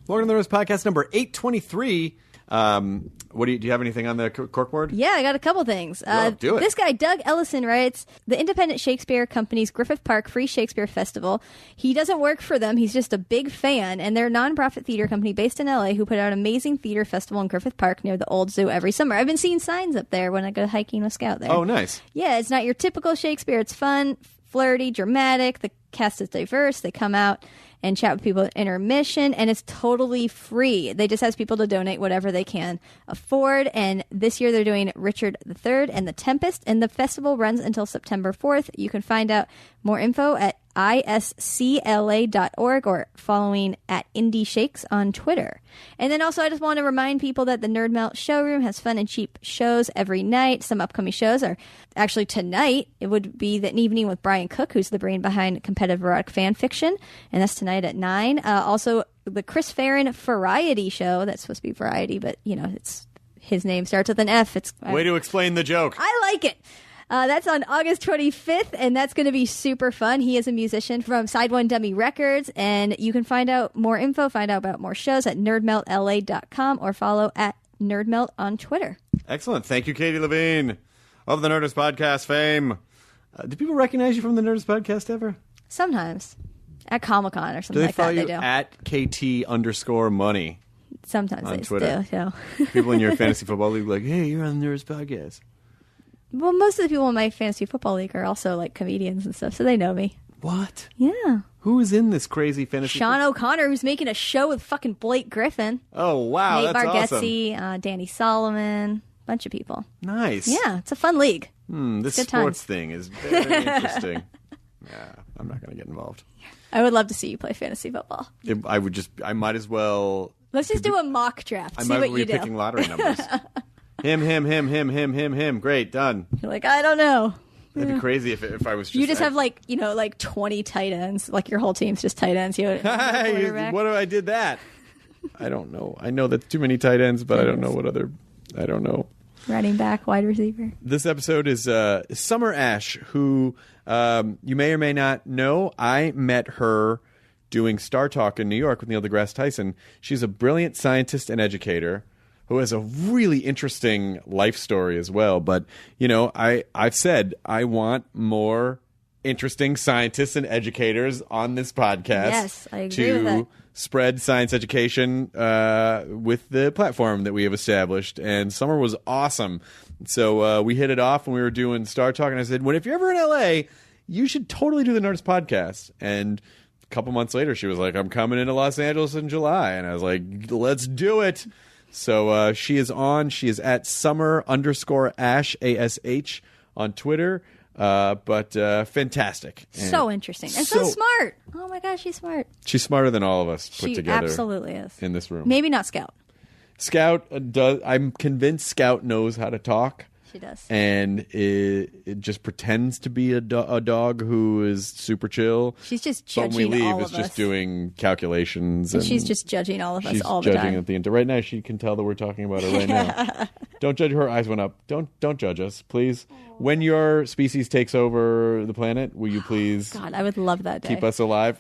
Welcome to the Nerdist Podcast number 823. Do you have anything on the corkboard? Yeah, I got a couple things. Do it. This guy, Doug Ellison, writes, the Independent Shakespeare Company's Griffith Park Free Shakespeare Festival. He doesn't work for them. He's just a big fan, and they're a nonprofit theater company based in L.A. who put out an amazing theater festival in Griffith Park near the old zoo every summer. I've been seeing signs up there when I go hiking with Scout there. Oh, nice. Yeah, it's not your typical Shakespeare. It's fun, flirty, dramatic. The cast is diverse. They come out and chat with people at intermission, and it's totally free. They just ask people to donate whatever they can afford, and this year they're doing Richard III and The Tempest, and the festival runs until September 4th. You can find out more info at iscla.org or following at Indie Shakes on Twitter. And then also I just want to remind people that the Nerd Melt showroom has fun and cheap shows every night. Some upcoming shows are actually tonight. It would be an evening with Brian Cook, who's the brain behind competitive erotic fan fiction, and that's tonight at 9. Also the Chris Farron Variety show. That's supposed to be variety, but it's his name starts with an F. Way to explain the joke. I like it. That's on August 25th, and that's going to be super fun. He is a musician from Side One Dummy Records, and you can find out more info, find out about more shows at nerdmeltla.com or follow at nerdmelt on Twitter. Excellent. Thank you, Katie Levine of the Nerdist Podcast fame. Do people recognize you from the Nerdist Podcast ever? Sometimes. At Comic-Con or something like that, they do. Do they follow you at KT_money? Sometimes on they Twitter. do, yeah. People in your fantasy football league like, hey, you're on the Nerdist Podcast. Well, most of the people in my fantasy football league are also like comedians and stuff, so they know me. What? Yeah. Who is in this crazy fantasy? Sean O'Connor, who's making a show with fucking Blake Griffin. Oh, wow. Nate That's Bargatze, awesome. Danny Solomon, bunch of people. Nice. Yeah, it's a fun league. This Good sports times. thing is very interesting. Yeah, I'm not going to get involved. I would love to see you play fantasy football. I might as well. Let's just do a mock draft. I See might what be you do. picking lottery numbers. Him. Great, done. You're like, I don't know. That'd be crazy if I was just. You just have like 20 tight ends. Like your whole team's just tight ends. Hey, what if I did that? I don't know. I know that's too many tight ends, but I don't know what other. I don't know. Running back, wide receiver. This episode is Summer Ash, who you may or may not know. I met her doing Star Talk in New York with Neil deGrasse Tyson. She's a brilliant scientist and educator who has a really interesting life story as well. But, I've said I want more interesting scientists and educators on this podcast. Yes, I agree with that. To spread science education with the platform that we have established. And Summer was awesome. So we hit it off when we were doing Star Talk. And I said, if you're ever in L.A., you should totally do the Nerdist Podcast. And a couple months later, she was like, I'm coming into Los Angeles in July. And I was like, let's do it. So she is on. She is at Summer_Ash, ASH, on Twitter. But fantastic. So interesting. And so smart. Oh my gosh, she's smart. She's smarter than all of us put together. She absolutely is. In this room. Maybe not Scout. Scout does. I'm convinced Scout knows how to talk. She does. And it just pretends to be a dog who is super chill. She's just judging all of us. But when we leave, it's just doing calculations. And she's just judging all of us all the time. She's judging at the end. Right now, she can tell that we're talking about her right now. Don't judge her. Eyes went up. Don't judge us, please. When your species takes over the planet, will you please? God, I would love that day. Keep us alive.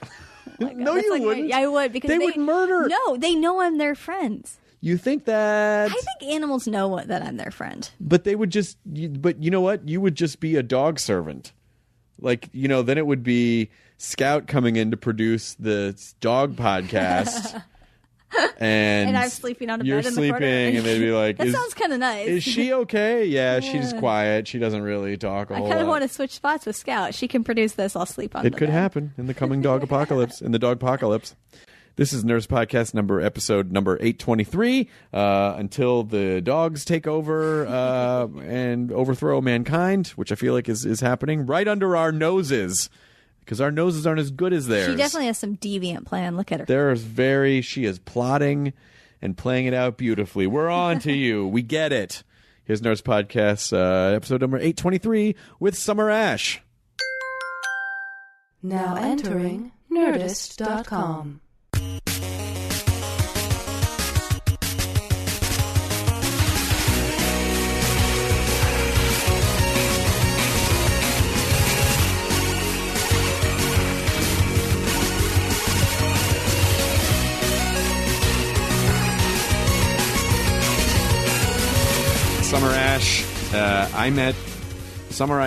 Oh No, you wouldn't. I would, because they would murder. No, they know I'm their friends. You think that? I think animals know that I'm their friend. But they would just. But you know what? You would just be a dog servant. Like, then it would be Scout coming in to produce the dog podcast. And I'm sleeping on a you're bed in the sleeping, corner. and they'd be like, that sounds kind of nice. Is she okay? Yeah, she's quiet. She doesn't really talk a whole lot. I kind of want to switch spots with Scout. She can produce this. I'll sleep on it. It could happen in the coming dog apocalypse. In the dog apocalypse. This is Nerdist Podcast episode number 823. Until the dogs take over and overthrow mankind, which I feel like is happening right under our noses. Because our noses aren't as good as theirs. She definitely has some deviant plan. Look at her. She is plotting and playing it out beautifully. We're on to you. We get it. Here's Nerdist Podcast, episode number 823 with Summer Ash. Now entering Nerdist.com. Summer Ash. I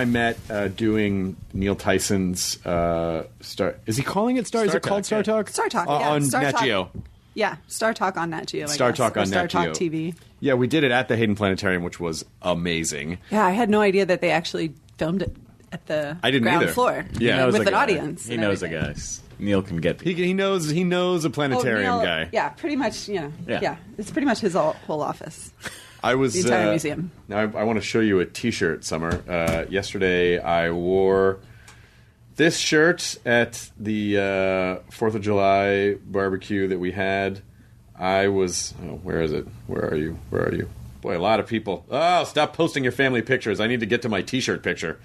met doing Neil Tyson's Star. Is he calling it Star? Is it called Star Talk? Star Talk, yeah. On Star Nat Talk. Geo. Yeah, Star Talk on Nat Geo. Star Talk on Nat Geo. Star Talk TV. Yeah, we did it at the Hayden Planetarium, which was amazing. Yeah, I had no idea that they actually filmed it at the I didn't ground either. floor. Yeah. with a an guy. audience. He and knows a everything. guy. Neil can get people. He knows a planetarium Neil- guy. Yeah, pretty much. Yeah. Yeah, it's pretty much his whole office. I was The entire museum. Now I want to show you a T-shirt, Summer. Yesterday I wore this shirt at the 4th of July barbecue that we had. I was. Oh, where is it? Where are you? Where are you? Boy, a lot of people. Oh, stop posting your family pictures. I need to get to my T-shirt picture.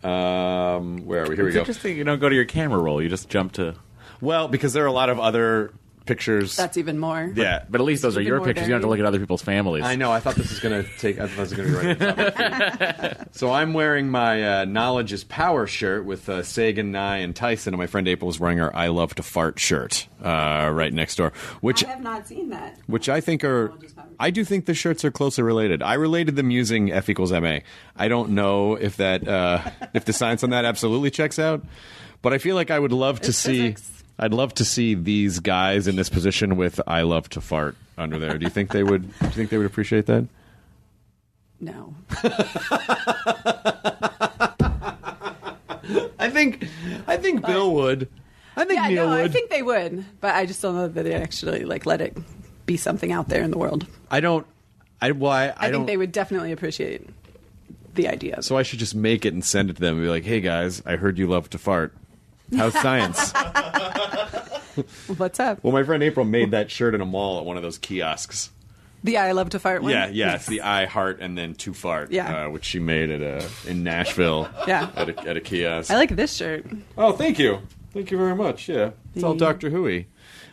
Where are we? Here we It's go. interesting. You don't go to your camera roll. You just jump to. Well, because there are a lot of other pictures. That's even more. Yeah. But at least those are Even your more pictures. You don't have to dirty. look at other people's families. I know. I thought this was going to take. I thought this was going to be right at the top. So I'm wearing my Knowledge is Power shirt with Sagan, Nye, and Tyson, and my friend April is wearing our I Love to Fart shirt right next door. Which I have not seen that. I think are. I do think the shirts are closely related. I related them using F equals MA. I don't know if that if the science on that absolutely checks out, but I feel like I would love to It's see. physics. I'd love to see these guys in this position with "I love to fart" under there. Do you think they would? Do you think they would appreciate that? No. I think Bill would. I think Yeah, Neil no, would. I think they would, but I just don't know that they actually let it be something out there in the world. I don't. I I don't. think they would definitely appreciate the idea. So I should just make it and send it to them and be like, "Hey guys, I heard you love to fart. How's science?" What's up? Well, my friend April made that shirt in a mall at one of those kiosks. The I love to fart one? Yeah, it's the I heart and then to fart. Yeah. Which she made at in Nashville. Yeah. at a kiosk. I like this shirt. Oh, thank you very much. Yeah, it's all Doctor Who-y.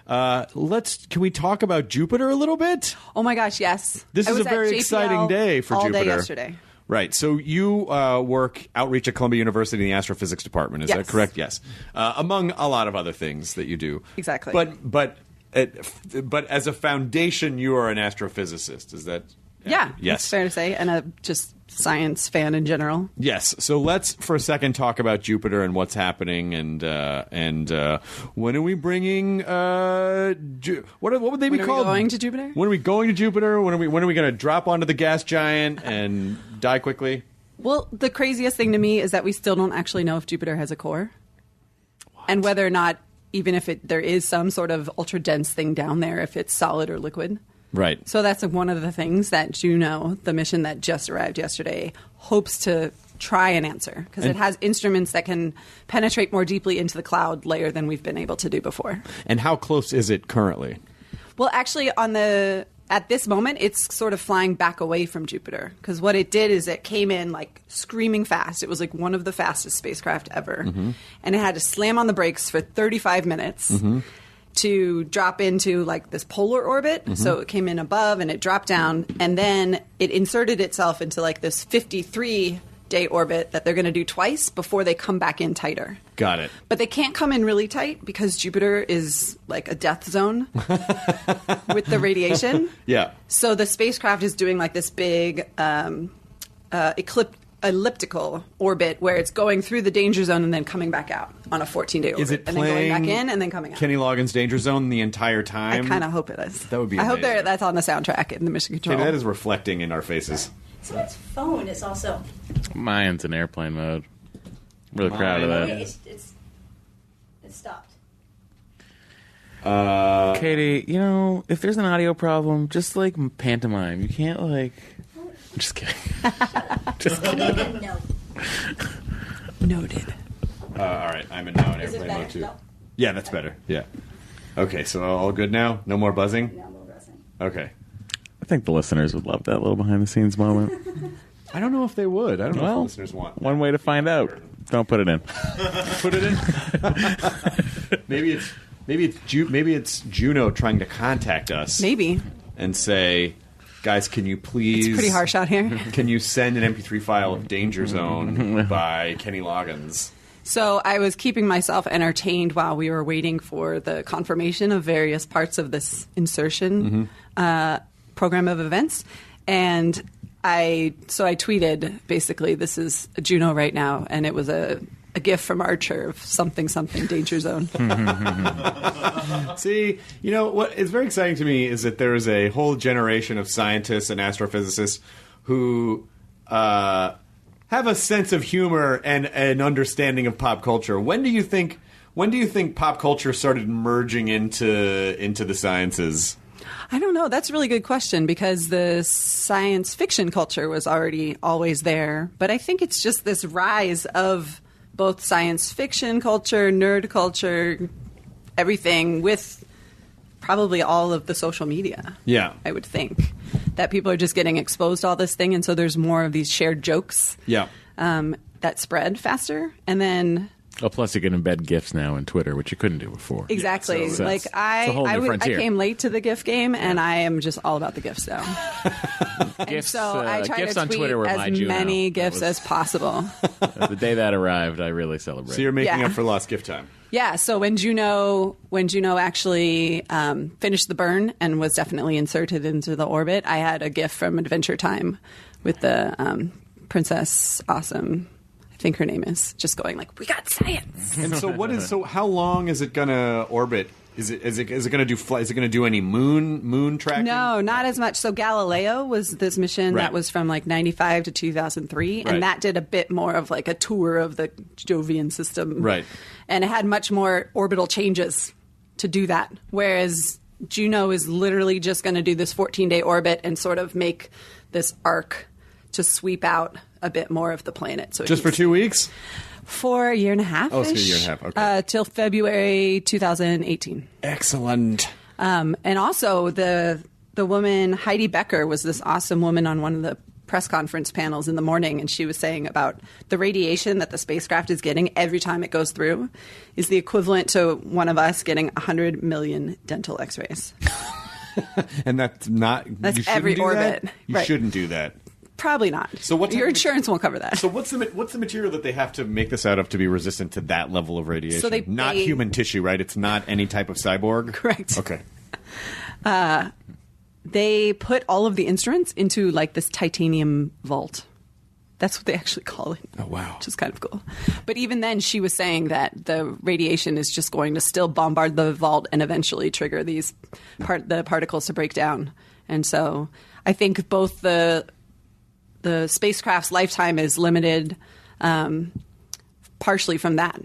Can we talk about Jupiter a little bit? Oh my gosh, yes. This I is was a at very JPL exciting day for all Jupiter. Day yesterday. Right. So you work outreach at Columbia University in the astrophysics department. Is that Yes. correct? Yes. Among a lot of other things that you do. Exactly. But as a foundation, you are an astrophysicist. Is that? Yeah, Yes. it's fair to say, and a just science fan in general. Yes. So let's for a second talk about Jupiter and what's happening and when are we bringing what would they be When are we called? going to Jupiter? When are we going to Jupiter? When are we going to drop onto the gas giant and die quickly? Well, the craziest thing to me is that we still don't actually know if Jupiter has a core, and whether or not, even if there is some sort of ultra dense thing down there, if it's solid or liquid. Right. So that's one of the things that Juno, the mission that just arrived yesterday, hopes to try and answer, because it has instruments that can penetrate more deeply into the cloud layer than we've been able to do before. And how close is it currently? Well, actually, at this moment, it's sort of flying back away from Jupiter, because what it did is it came in like screaming fast. It was like one of the fastest spacecraft ever, and it had to slam on the brakes for 35 minutes. To drop into like this polar orbit. So it came in above and it dropped down, and then it inserted itself into like this 53-day orbit that they're going to do twice before they come back in tighter. Got it. But they can't come in really tight because Jupiter is like a death zone with the radiation. Yeah. So the spacecraft is doing like this big elliptical orbit where it's going through the danger zone and then coming back out on a 14-day orbit. Is it and then going playing back in and then coming out. Kenny Loggins' Danger Zone the entire time? I kind of hope it is. That would be I hope amazing. that's on the soundtrack in the Mission Control. Kenny, that is reflecting in our faces. Someone's phone is also. Mine's in airplane mode. Really proud of Mine that. It's stopped. Katie, if there's an audio problem, just like pantomime. You can't like. I'm just kidding. Just kidding. No. Noted. All right, I'm in now in Is it airplane better? mode too. No. Yeah, that's better. Yeah. Okay, so all good now? No more buzzing? No, we're pressing. Okay. I think the listeners would love that little behind the scenes moment. I don't know if they would. I don't know if the Well, listeners want. one way to find out. Don't put it in. Put it in. maybe it's Juno trying to contact us. Maybe. And say, guys, can you please? It's pretty harsh out here. Can you send an MP3 file of Danger Zone by Kenny Loggins? So I was keeping myself entertained while we were waiting for the confirmation of various parts of this insertion program of events. And I tweeted basically, this is a Juno right now, and it was a gift from Archer of something danger zone. See, what is very exciting to me is that there is a whole generation of scientists and astrophysicists who have a sense of humor and an understanding of pop culture. When do you think pop culture started merging into the sciences? I don't know. That's a really good question because the science fiction culture was already always there. But I think it's just this rise of both science fiction culture, nerd culture, everything with probably all of the social media. Yeah. I would think that people are just getting exposed to all this thing. And so there's more of these shared jokes that spread faster. And then... Oh, plus you can embed GIFs now in Twitter, which you couldn't do before. Exactly. So like it's a whole new I frontier. came late to the GIF game, and I am just all about the GIFs now. GIFs, so I try GIFs to on tweet Twitter were my as Juno. many GIFs as possible. The day that arrived, I really celebrated. So you're making Yeah. up for lost gift time. Yeah. So when Juno actually finished the burn and was definitely inserted into the orbit, I had a GIF from Adventure Time with the Princess Awesome. I think her name is, just going like, we got science. And so how long is it gonna orbit? Is it gonna do is it gonna do any moon tracking? No, not as much. So Galileo was this mission Right. that was from like 95 to 2003, Right. and that did a bit more of like a tour of the Jovian system. Right. And it had much more orbital changes to do that. Whereas Juno is literally just going to do this 14-day orbit and sort of make this arc to sweep out a bit more of the planet. So Just for 2 weeks? for a year and a half. Oh, it's a year and a half, okay. Till February 2018. Excellent. And also the woman Heidi Becker was this awesome woman on one of the press conference panels in the morning, and she was saying about the radiation that the spacecraft is getting every time it goes through is the equivalent to one of us getting 100 million dental x-rays. And that's not... That's you shouldn't every do orbit. That? You Right. shouldn't do that. Probably not. So what type Your of- insurance won't cover that. So what's the material that they have to make this out of to be resistant to that level of radiation? So not human tissue, right? It's not any type of cyborg? Correct. Okay. They put all of the instruments into like this titanium vault. That's what they actually call it. Oh, wow. Which is kind of cool. But even then, she was saying that the radiation is just going to still bombard the vault and eventually trigger the particles to break down. And so I think both the spacecraft's lifetime is limited partially from that,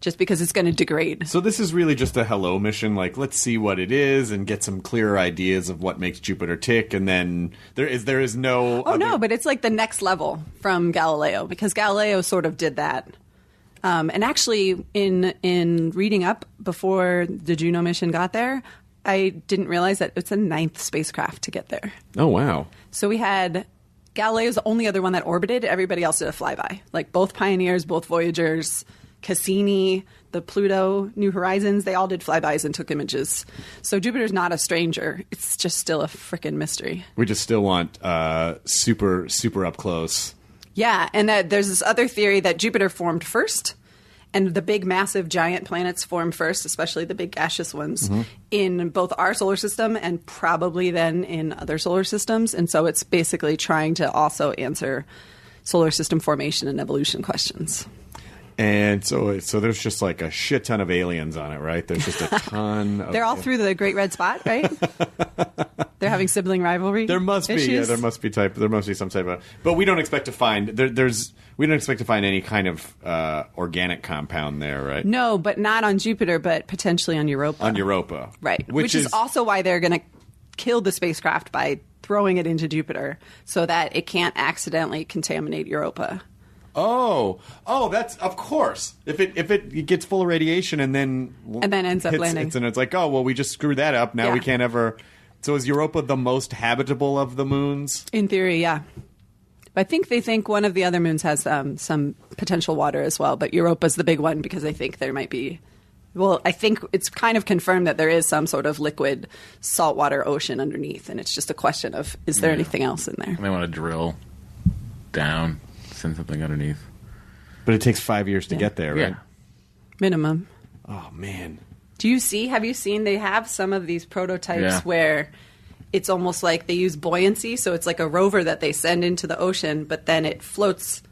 just because it's going to degrade. So this is really just a hello mission, like let's see what it is and get some clearer ideas of what makes Jupiter tick, and then there is no... Oh, no, but it's like the next level from Galileo, because Galileo sort of did that. And actually, in reading up before the Juno mission got there, I didn't realize that it's the 9th spacecraft to get there. Oh, wow. So we had... Galileo's the only other one that orbited. Everybody else did a flyby. Like both Pioneers, both Voyagers, Cassini, the Pluto, New Horizons, they all did flybys and took images. So Jupiter's not a stranger. It's just still a frickin' mystery. We just still want super, super up close. Yeah, and that there's this other theory that Jupiter formed first, and the big, massive, giant planets formed first, especially the big gaseous ones, in both our solar system and probably then in other solar systems. And so it's basically trying to also answer solar system formation and evolution questions. And so there's just like a shit ton of aliens on it, right? There's just a ton of... They're all through the Great Red Spot, right? They're having sibling rivalry. There must be, issues. yeah, there must be some type of... But we don't expect to find... We don't expect to find any kind of organic compound there, right? No, but not on Jupiter, but potentially on Europa. On Europa. Right. Which is also why they're going to kill the spacecraft by throwing it into Jupiter so that it can't accidentally contaminate Europa. Oh, that's of course. If it gets full of radiation and then ends up landing, and it's like, oh well, we just screwed that up. Now Yeah. we can't ever. So is Europa the most habitable of the moons? In theory, yeah. I think they think one of the other moons has some potential water as well, but Europa's the big one because I think there might be. Well, I think it's kind of confirmed that there is some sort of liquid saltwater ocean underneath, and it's just a question of is there anything else in there? They want to drill down, send something underneath. But it takes 5 years to get there, right? Yeah. Minimum. Oh man. Have you seen they have some of these prototypes Yeah. where it's almost like they use buoyancy. So it's like a rover that they send into the ocean, but then it floats.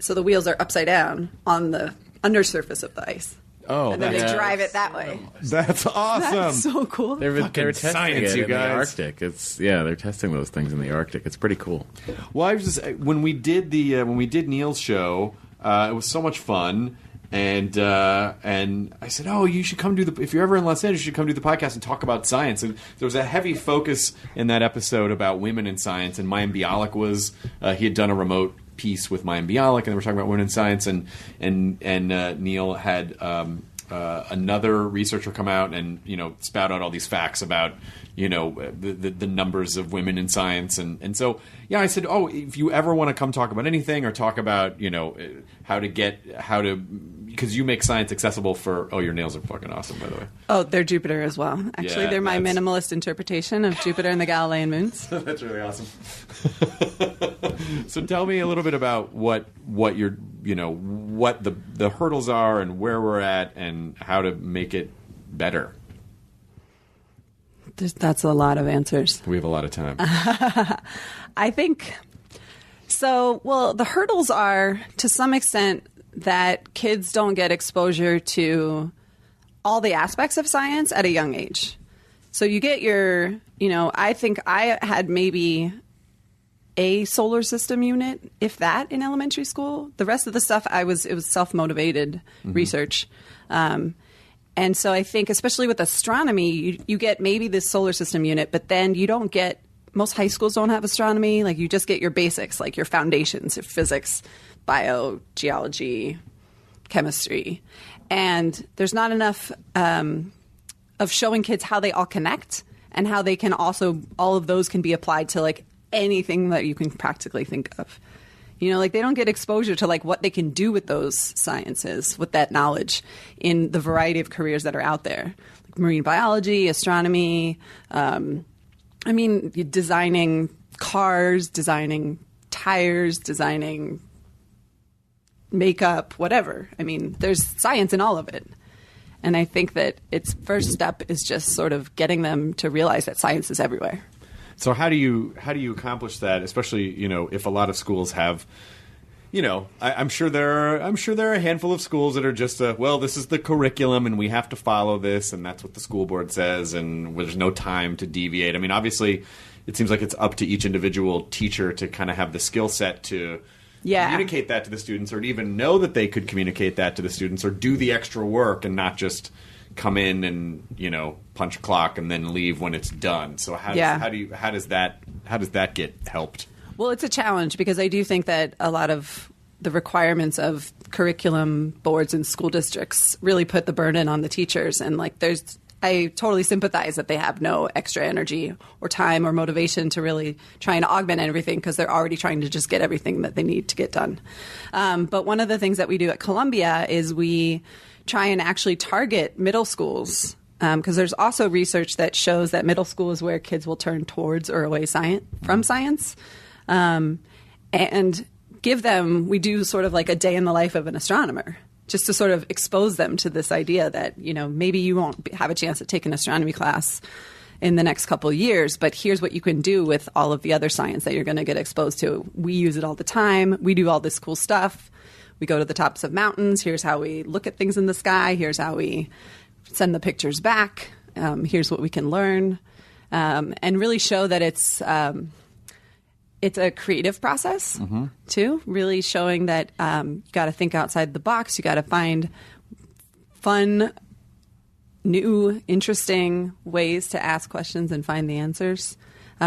So the wheels are upside down on the undersurface of the ice. Oh, And then they drive it that way. that's awesome. That's so cool. They were testing science, it you in the guys. Arctic. They're testing those things in the Arctic. It's pretty cool. Well, I was just when we did Neil's show, it was so much fun, and I said, "Oh, you should come if you're ever in Los Angeles, you should come do the podcast and talk about science." And there was a heavy focus in that episode about women in science, and Mayim Bialik was he had done a remote piece with Mayim Bialik, and they were talking about women in science, and Neil had another researcher come out and spout out all these facts about the numbers of women in science, and so I said, oh, if you ever want to come talk about anything or talk about because you make science accessible for your nails are fucking awesome, by the way. Oh, they're Jupiter as well. Actually, Yeah, they're my minimalist interpretation of Jupiter and the Galilean moons. That's really awesome. So tell me a little bit about what you're what the hurdles are and where we're at and how to make it better. That's a lot of answers. We have a lot of time. I think so. Well, the hurdles are to some extent that kids don't get exposure to all the aspects of science at a young age. So you get your, I think I had maybe a solar system unit, if that, in elementary school. The rest of the stuff it was self-motivated research. And so I think, especially with astronomy, you get maybe this solar system unit, but then you don't get, most high schools don't have astronomy. Like, you just get your basics, like your foundations of physics, bio, geology, chemistry. And there's not enough of showing kids how they all connect and how they can also, all of those can be applied to like anything that you can practically think of. They don't get exposure to like what they can do with those sciences, with that knowledge in the variety of careers that are out there. Like marine biology, astronomy, designing cars, designing tires, designing makeup, whatever. There's science in all of it. And I think that its first step is just sort of getting them to realize that science is everywhere. So how do you accomplish that? Especially if a lot of schools have, I'm sure there are a handful of schools that are just this is the curriculum and we have to follow this and that's what the school board says and there's no time to deviate. Obviously, it seems like it's up to each individual teacher to kind of have the skill set to communicate that to the students, or to even know that they could communicate that to the students, or do the extra work and not just come in and punch a clock and then leave when it's done. So how does that get helped? Well, it's a challenge because I do think that a lot of the requirements of curriculum boards and school districts really put the burden on the teachers, and I totally sympathize that they have no extra energy or time or motivation to really try and augment everything because they're already trying to just get everything that they need to get done. But one of the things that we do at Columbia is we try and actually target middle schools, because there's also research that shows that middle school is where kids will turn towards or away from science. And we do sort of like a day in the life of an astronomer, just to sort of expose them to this idea that, maybe you won't have a chance to take an astronomy class in the next couple of years, but here's what you can do with all of the other science that you're going to get exposed to. We use it all the time. We do all this cool stuff. We go to the tops of mountains. Here's how we look at things in the sky. Here's how we send the pictures back. Here's what we can learn, and really show that it's a creative process too. Really showing that you got to think outside the box. You got to find fun, new, interesting ways to ask questions and find the answers.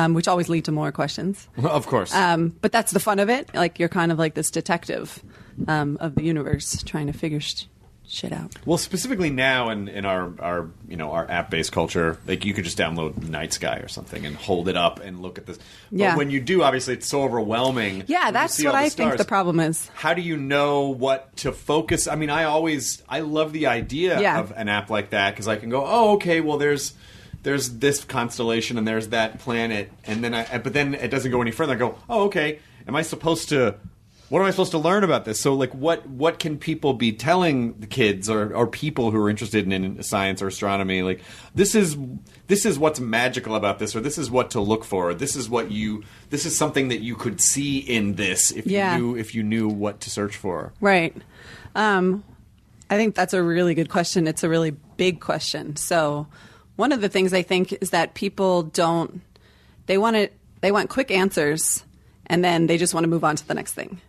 Which always lead to more questions. Well, of course. But that's the fun of it. Like, you're kind of like this detective of the universe trying to figure shit out. Well, specifically now in our app-based culture, like, you could just download Night Sky or something and hold it up and look at this. But when you do, obviously, it's so overwhelming. Yeah, that's what I think the problem is. How do you know what to focus? I love the idea of an app like that, because I can go, oh, okay, well, there's this constellation and there's that planet, and then but then it doesn't go any further. I go, oh, okay, am I supposed to what am I supposed to learn about this? So, like, what can people be telling the kids or people who are interested in science or astronomy? Like, this is what's magical about this, or this is what to look for. Or this is something that you could see in this if you knew what to search for. Right. I think that's a really good question. It's a really big question. So, one of the things I think is that people they want quick answers, and then they just want to move on to the next thing.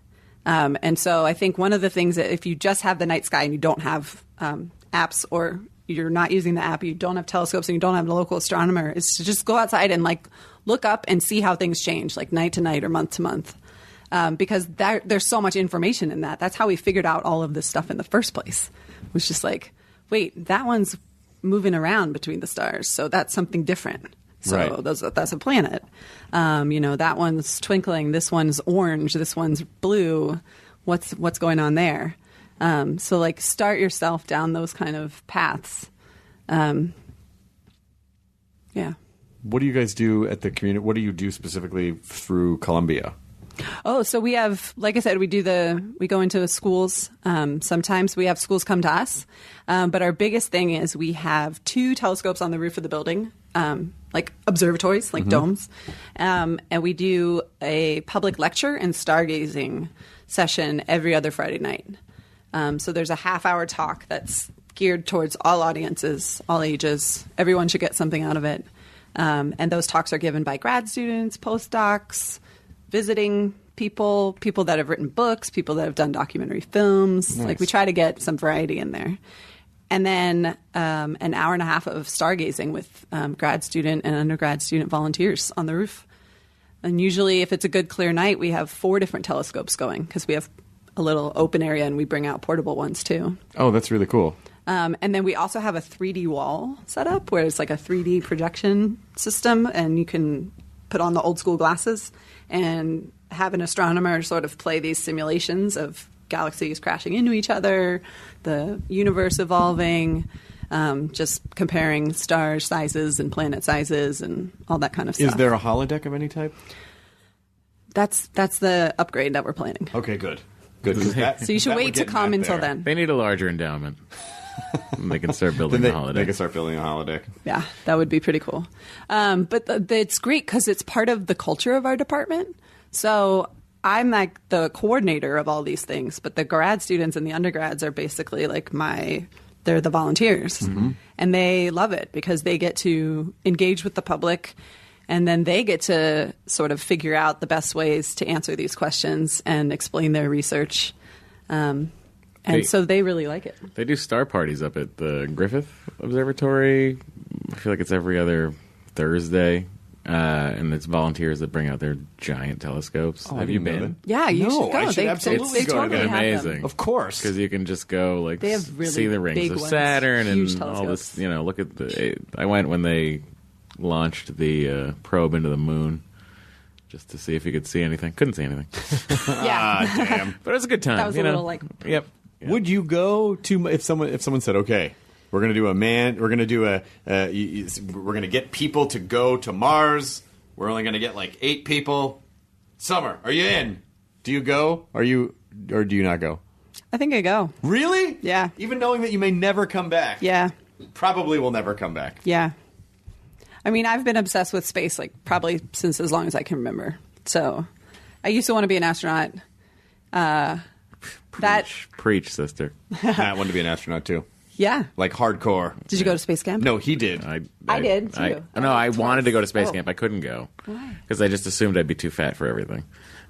And so I think one of the things that if you just have the night sky and you don't have apps, or you're not using the app, you don't have telescopes, and you don't have a local astronomer, is to just go outside and like look up and see how things change, like night to night or month to month. Because there's so much information in that. That's how we figured out all of this stuff in the first place. It was just like, wait, that one's moving around between the stars, so that's something different. So right. That's a planet. That one's twinkling. This one's orange. This one's blue. What's going on there? So like start yourself down those kind of paths. Yeah. What do you guys do at the community? What do you do specifically through Columbia? Oh, so we have, like I said, we go into schools. Sometimes we have schools come to us. But our biggest thing is we have 2 telescopes on the roof of the building, like observatories, like domes. And we do a public lecture and stargazing session every other Friday night. So there's a half-hour talk that's geared towards all audiences, all ages. Everyone should get something out of it. And those talks are given by grad students, postdocs, visiting people that have written books, people that have done documentary films. Nice. Like we try to get some variety in there. And then an hour and a half of stargazing with grad student and undergrad student volunteers on the roof. And usually if it's a good clear night, we have 4 different telescopes going because we have a little open area and we bring out portable ones too. Oh, that's really cool. And then we also have a 3D wall set up where it's like a 3D projection system, and you can put on the old school glasses and have an astronomer sort of play these simulations of galaxies crashing into each other, the universe evolving, just comparing star sizes and planet sizes and all that kind of stuff. Is there a holodeck of any type? That's the upgrade that we're planning. Okay, good. So you should wait to come until then. They need a larger endowment. And they can start building the holodeck. They can start building a holodeck. Yeah, that would be pretty cool. But it's great because it's part of the culture of our department. So I'm like the coordinator of all these things, but the grad students and the undergrads are basically like they're the volunteers. Mm-hmm. And they love it because they get to engage with the public, and then they get to sort of figure out the best ways to answer these questions and explain their research. So they really like it. They do star parties up at the Griffith Observatory. I feel like it's every other Thursday. And it's volunteers that bring out their giant telescopes. Have you been? Yeah, you should go. I should absolutely go. Totally it's amazing. Of course. Because you can just go they have really see the rings big of ones, Saturn huge and all telescopes. this. Look at I went when they launched the probe into the moon. Just to see if you could see anything. Couldn't see anything. Yeah. Damn. But it was a good time. That was a little like... Yep. Would you go to if someone said, okay, we're going to get people to go to Mars. We're only going to get like 8 people. Summer, are you in? Do you go? Or do you not go? I think I go. Really? Yeah. Even knowing that you may never come back. Yeah. Probably will never come back. Yeah. I mean, I've been obsessed with space like probably since as long as I can remember. So I used to want to be an astronaut. Preach, sister. Matt wanted to be an astronaut too. Yeah. Like hardcore. Did you go to space camp? No, he did. I did, too. I wanted to go to space Oh. camp. I couldn't go. Why? Because I just assumed I'd be too fat for everything.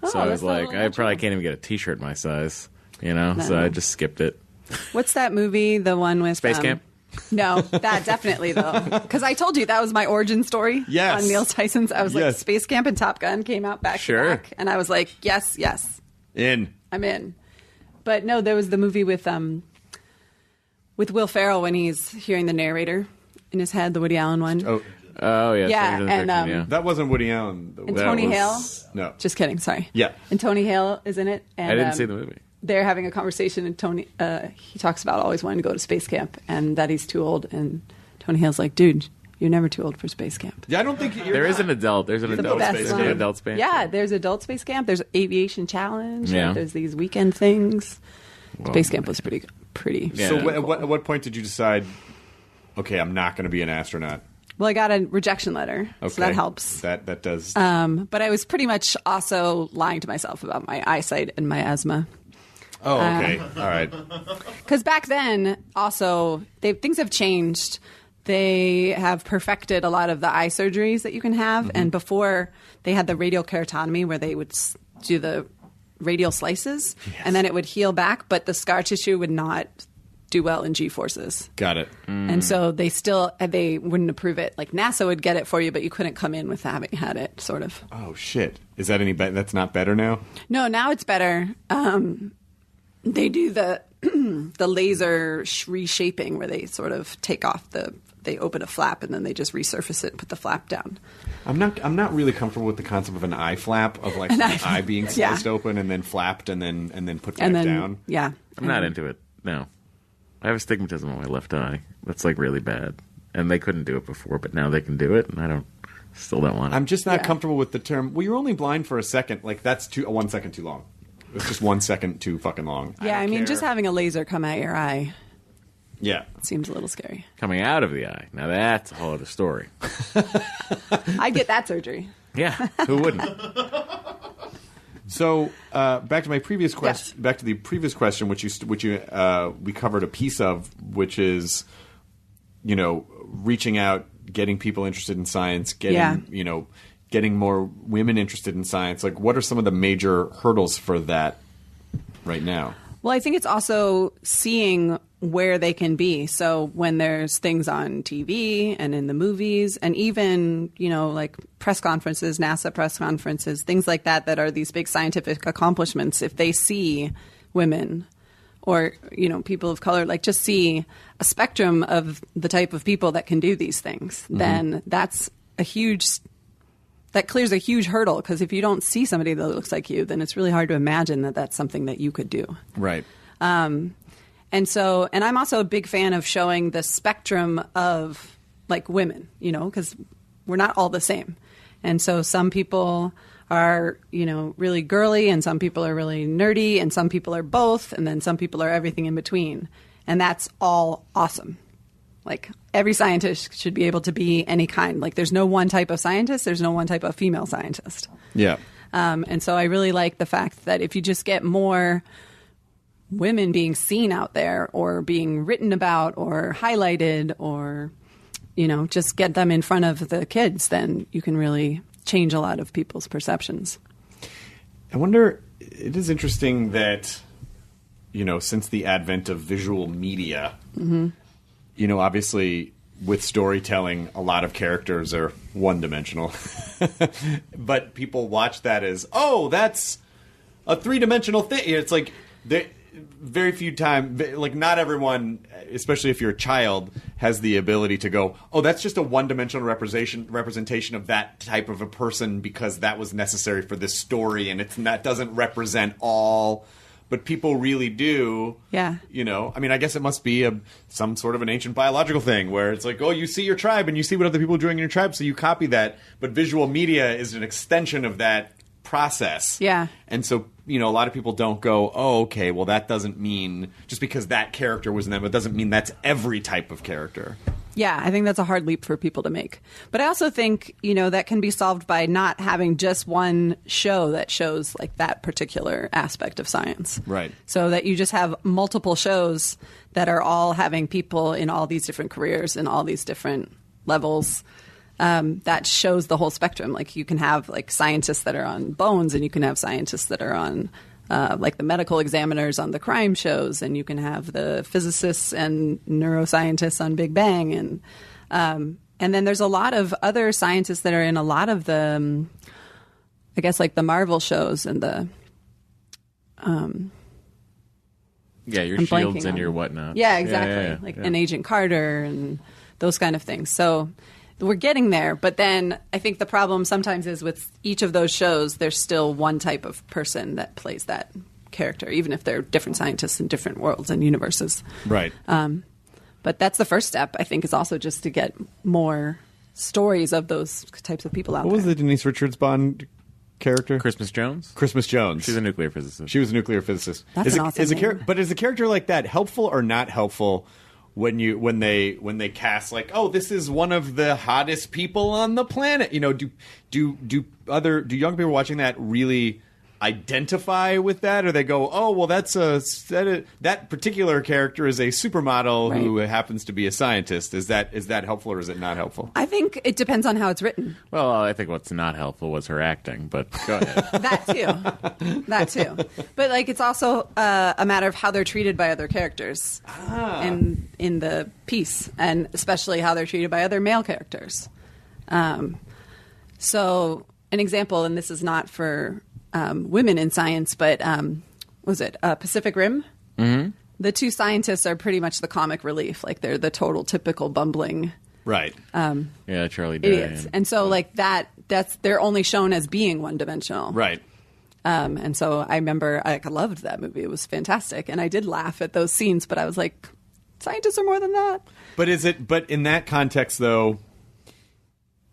So I was that's not like, really I probably true. can't even get a T-shirt my size. So No. I just skipped it. What's that movie? The one with... Space Camp? No, that definitely, though. Because I told you that was my origin story Yes. on Neil Tyson's. I was like, Yes. Space Camp and Top Gun came out back Sure. to back. And I was like, yes, In. I'm in. But no, there was the movie with Will Ferrell when he's hearing the narrator in his head, the Woody Allen one. Oh, yeah. Yeah, Stranger Than and, Fiction, yeah. That wasn't Woody Allen. And That Tony was- Hale. No. Just kidding, sorry. Yeah. And Tony Hale is in it. And, I didn't see the movie. They're having a conversation, and Tony he talks about always wanting to go to space camp and that he's too old. And Tony Hale's like, dude, You're never too old for space camp. Yeah, I don't think There is an adult. There's an adult best space. one. There's an adult space. Yeah, there's adult space camp. There's aviation challenge. Yeah. There's these weekend things. Well, Space camp was pretty. Yeah. So at what point did you decide, okay, I'm not going to be an astronaut? Well, I got a rejection letter, Okay. so that helps. That does. But I was pretty much also lying to myself about my eyesight and my asthma. Oh, okay. All right. Because back then, also, things have changed. They have perfected a lot of the eye surgeries that you can have. And before, they had the radial keratotomy where they would do the radial slices, and then it would heal back, but the scar tissue would not do well in G-forces. Got it. And so they wouldn't approve it. Like NASA would get it for you, but you couldn't come in with having had it, sort of. Oh, shit. Is that any better? That's not better now? No, now it's better. They do the the laser reshaping where they sort of take off they open a flap and then they just resurface it and put the flap down. I'm not really comfortable with the concept of an eye flap, of like an eye being sliced open and then flapped and then put back down. Yeah. I'm not into it. No. I have astigmatism on my left eye. That's like really bad. And they couldn't do it before, but now they can do it, and I still don't want it. I'm just not comfortable with the term, well, you're only blind for a second. Like, that's 1 second too long. It's just 1 second too fucking long. Yeah, I mean, care. just having a laser come at your eye Yeah. seems a little scary. Coming out of the eye. Now that's a whole other story. I'd get that surgery. Yeah, who wouldn't? So back to my previous question. Yes. Back to the previous question, which we covered a piece of, which is, reaching out, getting people interested in science, getting more women interested in science. Like, what are some of the major hurdles for that right now? Well, I think it's also seeing where they can be. So when there's things on TV and in the movies and even, like press conferences, NASA press conferences, things like that are these big scientific accomplishments, if they see women or, people of color, like just see a spectrum of the type of people that can do these things, then that clears a huge hurdle, because if you don't see somebody that looks like you, then it's really hard to imagine that that's something that you could do. Right. And I'm also a big fan of showing the spectrum of like women, because we're not all the same. And so some people are, really girly, and some people are really nerdy, and some people are both, and then some people are everything in between. And that's all awesome. Like, every scientist should be able to be any kind. Like, there's no one type of scientist. There's no one type of female scientist. Yeah. And so I really like the fact that if you just get more women being seen out there or being written about or highlighted or, just get them in front of the kids, then you can really change a lot of people's perceptions. I wonder, it is interesting that, since the advent of visual media, obviously with storytelling, a lot of characters are one-dimensional. But people watch that as, oh, that's a three-dimensional thing. It's like, very few times, like not everyone, especially if you're a child, has the ability to go, oh, that's just a one-dimensional representation of that type of a person because that was necessary for this story, and that doesn't represent all. But people really do. Yeah. I mean, I guess it must be some sort of an ancient biological thing where it's like, oh, you see your tribe and you see what other people are doing in your tribe, so you copy that. But visual media is an extension of that process. Yeah. And so, a lot of people don't go, oh, okay, well, that doesn't mean, just because that character was in them, it doesn't mean that's every type of character. Yeah, I think that's a hard leap for people to make. But I also think, that can be solved by not having just one show that shows like that particular aspect of science. Right. So that you just have multiple shows that are all having people in all these different careers and all these different levels. That shows the whole spectrum. Like, you can have like scientists that are on Bones, and you can have scientists that are on like the medical examiners on the crime shows, and you can have the physicists and neuroscientists on Big Bang, and then there's a lot of other scientists that are in a lot of the, I guess, like the Marvel shows and the your I'm shields blanking and on your it. whatnot. Yeah, exactly. An Agent Carter and those kind of things. So we're getting there, but then I think the problem sometimes is with each of those shows, there's still one type of person that plays that character, even if they're different scientists in different worlds and universes. Right. But that's the first step, I think, is also just to get more stories of those types of people out What there. was the Denise Richards Bond character? Christmas Jones? Christmas Jones. She's a nuclear physicist. She was a nuclear physicist. That's an awesome name. But is a character like that helpful or not helpful when they cast like, oh, this is one of the hottest people on the planet? You know, do young people watching that really identify with that, or they go, oh, well, that particular character is a supermodel who happens to be a scientist? Is that helpful or is it not helpful? I think it depends on how it's written. Well, I think what's not helpful was her acting, but go ahead. That too. But like, it's also a matter of how they're treated by other characters in the piece, and especially how they're treated by other male characters. So an example, and this is not for women in science, but was it Pacific Rim? Mm-hmm. The two scientists are pretty much the comic relief. Like, they're the total typical bumbling Right. Yeah, Charlie Day. idiots. And so like they're only shown as being one-dimensional. Right. And so I remember I loved that movie. It was fantastic. And I did laugh at those scenes, but I was like, scientists are more than that. But in that context, though,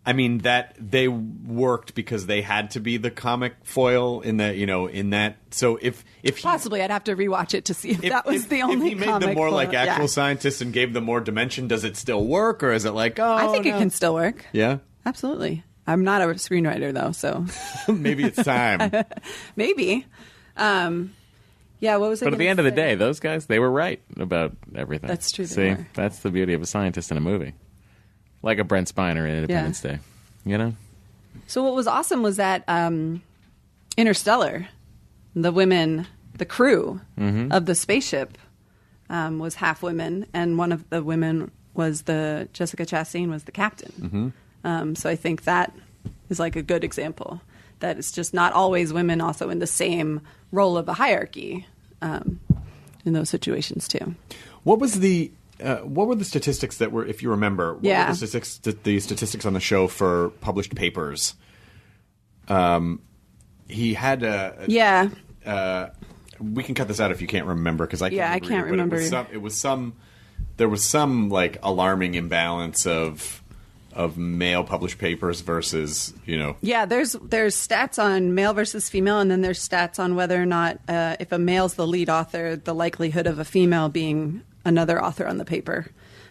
I mean, that they worked because they had to be the comic foil in that. So if Possibly, I'd have to rewatch it to see if that was the only. If he made them comic more foil. like actual Yeah. scientists and gave them more dimension, does it still work, or is it like, oh, I think no. it can still work. Yeah, Absolutely. I'm not a screenwriter though, so maybe it's time. maybe. Yeah. What was I? But at the gonna end of the say? day, those guys, they were right about everything. That's true, they See, were. that's the beauty of a scientist in a movie. Like a Brent Spiner in Independence Day. You know? So what was awesome was that Interstellar, the women, the crew of the spaceship was half women, and one of the women was Jessica Chastain was the captain. So I think that is like a good example that it's just not always women also in the same role of a hierarchy in those situations too. What were the statistics that were, if you remember? What were the statistics on the show for published papers? He had we can cut this out if you can't remember, because I can't remember. There was some like alarming imbalance of male published papers versus, Yeah, there's stats on male versus female, and then there's stats on whether or not if a male's the lead author, the likelihood of a female being another author on the paper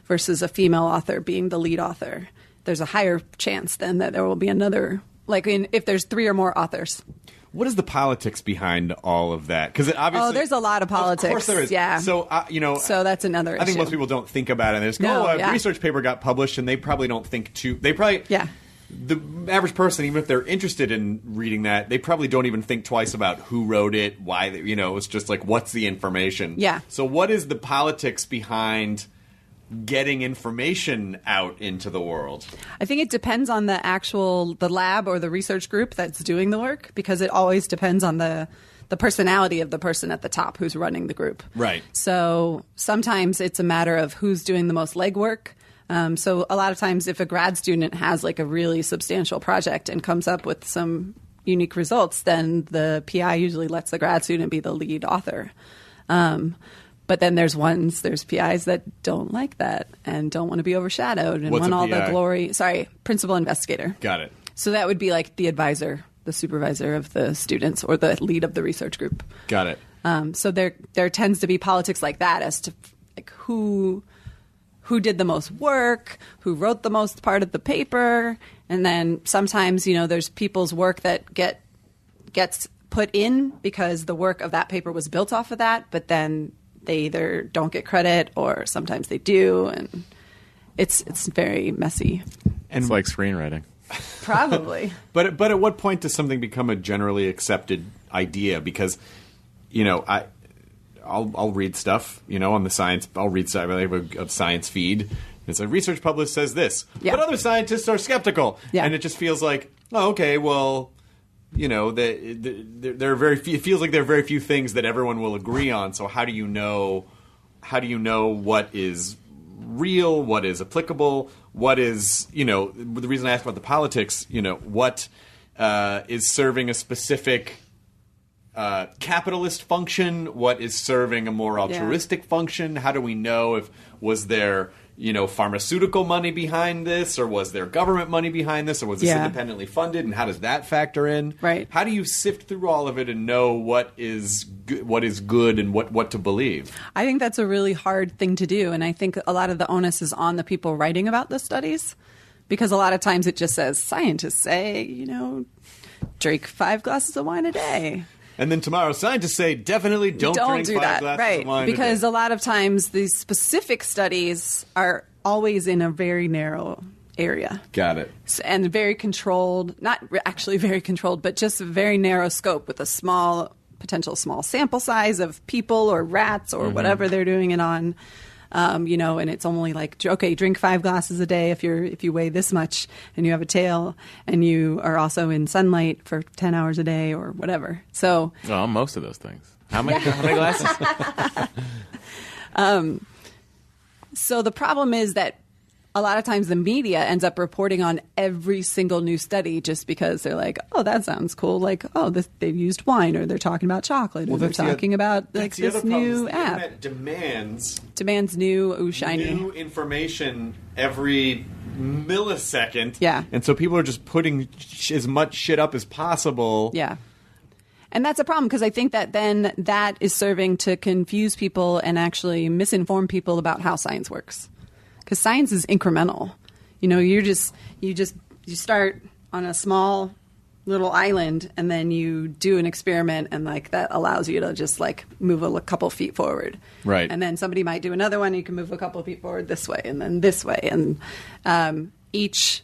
versus a female author being the lead author. There's a higher chance then that there will be another, if there's 3 or more authors. What is the politics behind all of that? Because obviously, there's a lot of politics. Of course, there is. Yeah. So so that's another. I think issue. most people don't think about it. They just go, a research paper got published, and they probably don't think too. They probably The average person, even if they're interested in reading that, they probably don't even think twice about who wrote it, why. It's just like, what's the information? Yeah. So what is the politics behind getting information out into the world? I think it depends on the lab or the research group that's doing the work, because it always depends on the personality of the person at the top who's running the group. Right. So sometimes it's a matter of who's doing the most legwork. So a lot of times if a grad student has like a really substantial project and comes up with some unique results, then the PI usually lets the grad student be the lead author. But then there's PIs that don't like that and don't want to be overshadowed and What's want a all PI? the glory. Sorry, principal investigator. Got it. So that would be like the advisor, the supervisor of the students, or the lead of the research group. Got it. So there tends to be politics like that as to like who did the most work, who wrote the most part of the paper, and then sometimes there's people's work that gets put in because the work of that paper was built off of that, but then they either don't get credit or sometimes they do, and it's very messy. And it's like screenwriting. Probably. But at what point does something become a generally accepted idea? Because, I'll read stuff, on the science. I'll read stuff. I have a science feed. It's like research published says this, but other scientists are skeptical, and it just feels like, oh, okay, well, there are very few. It feels like there are very few things that everyone will agree on. So how do you know? How do you know what is real? What is applicable? What is the reason I asked about the politics? What is serving a specific capitalist function? What is serving a more altruistic function? How do we know if was there pharmaceutical money behind this, or was there government money behind this, or was this independently funded, and how does that factor in? Right. How do you sift through all of it and know what is good and what to believe? I think that's a really hard thing to do, and I think a lot of the onus is on the people writing about the studies, because a lot of times it just says scientists say, drink 5 glasses of wine a day. And then tomorrow, scientists say definitely don't drink do 5 that. glasses Right. of wine Because a day. a lot of times these specific studies are always in a very narrow area. Got it. And very controlled, not actually very controlled, but just a very narrow scope with a potential small sample size of people or rats or whatever they're doing it on. And it's only like, okay, drink 5 glasses a day if you weigh this much and you have a tail and you are also in sunlight for 10 hours a day or whatever. So, well, most of those things. How many glasses? So the problem is that a lot of times the media ends up reporting on every single new study just because they're like, oh, that sounds cool. Like, oh, they've used wine, or they're talking about chocolate, or they're talking about like this new app. Demands new, shiny. New information every millisecond. Yeah. And so people are just putting as much shit up as possible. Yeah. And that's a problem, because I think that then that is serving to confuse people and actually misinform people about how science works. Because science is incremental. You start on a small little island, and then you do an experiment, and like that allows you to just like move a couple feet forward. Right. And then somebody might do another one, and you can move a couple feet forward this way, and then this way. And each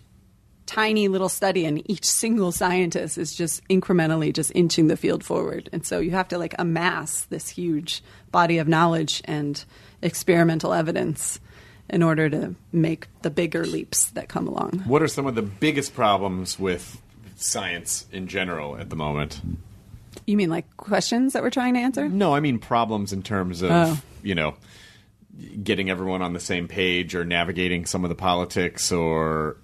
tiny little study and each single scientist is just incrementally just inching the field forward. And so you have to like amass this huge body of knowledge and experimental evidence in order to make the bigger leaps that come along. What are some of the biggest problems with science in general at the moment? You mean like questions that we're trying to answer? No, I mean problems in terms of, getting everyone on the same page, or navigating some of the politics, or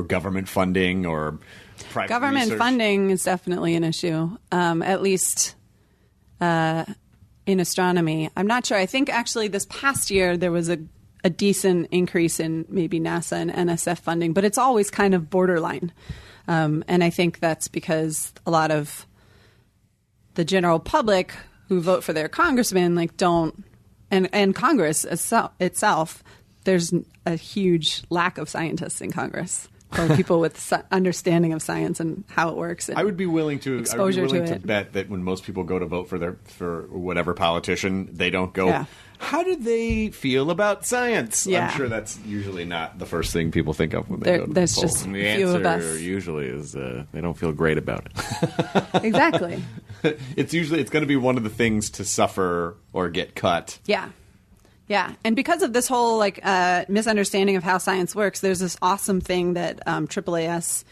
government funding, or private Government research. funding is definitely an issue, at least in astronomy. I'm not sure. I think actually this past year there was a decent increase in maybe NASA and NSF funding, but it's always kind of borderline. And I think that's because a lot of the general public who vote for their congressmen don't, and Congress itself, there's a huge lack of scientists in Congress, or people with understanding of science and how it works. And I would be willing to exposure to it. Bet that when most people go to vote for whatever politician, they don't go, Yeah. how do they feel about science? Yeah. I'm sure that's usually not the first thing people think of when they go to There's the just poll. And the a few of answer us. usually is they don't feel great about it. Exactly. It's going to be one of the things to suffer or get cut. Yeah. Yeah. And because of this whole misunderstanding of how science works, there's this awesome thing that AAAS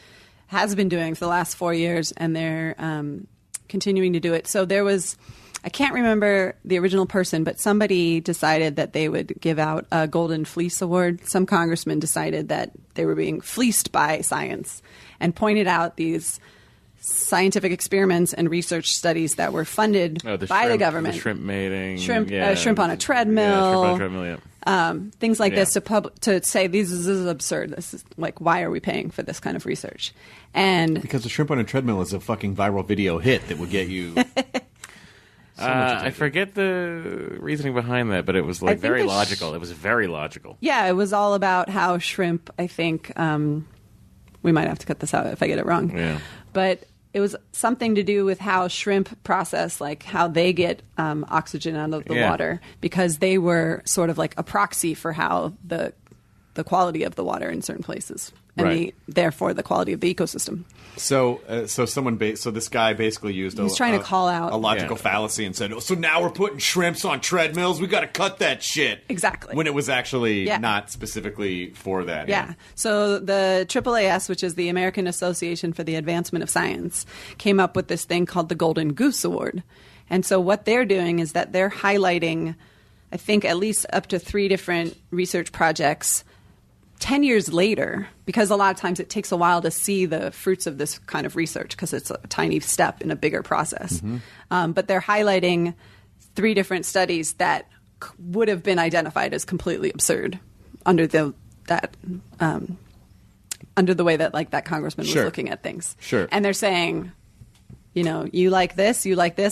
has been doing for the last 4 years, and they're continuing to do it. So there was, I can't remember the original person, but somebody decided that they would give out a Golden Fleece Award. Some congressman decided that they were being fleeced by science and pointed out these scientific experiments and research studies that were funded by the government. The shrimp mating. Shrimp on a treadmill. Yeah, shrimp on a treadmill, yeah. Things like Yeah. this to say this is absurd. This is like, why are we paying for this kind of research? And Because the shrimp on a treadmill is a fucking viral video hit that will get you. I forget the reasoning behind that, but it was like think very the logical. It was very logical. yeah, it was all about how shrimp, I think, we might have to cut this out if I get it wrong. Yeah. But it was something to do with how shrimp process, like how they get oxygen out of the Yeah. water, because they were sort of like a proxy for how the quality of the water in certain places, and Right. therefore the quality of the ecosystem. So this guy basically used He's trying to call out a logical Yeah. fallacy and said, "Oh, so now we're putting shrimps on treadmills. We got to cut that shit." Exactly. When it was actually Yeah. not specifically for that. Yeah. So the AAAS, which is the American Association for the Advancement of Science, came up with this thing called the Golden Goose Award. And so what they're doing is that they're highlighting, I think, at least up to 3 different research projects 10 years later, because a lot of times it takes a while to see the fruits of this kind of research because it's a tiny step in a bigger process. But they're highlighting 3 different studies that would have been identified as completely absurd under the way that like that congressman was Sure. looking at things. Sure. And they're saying, you like this,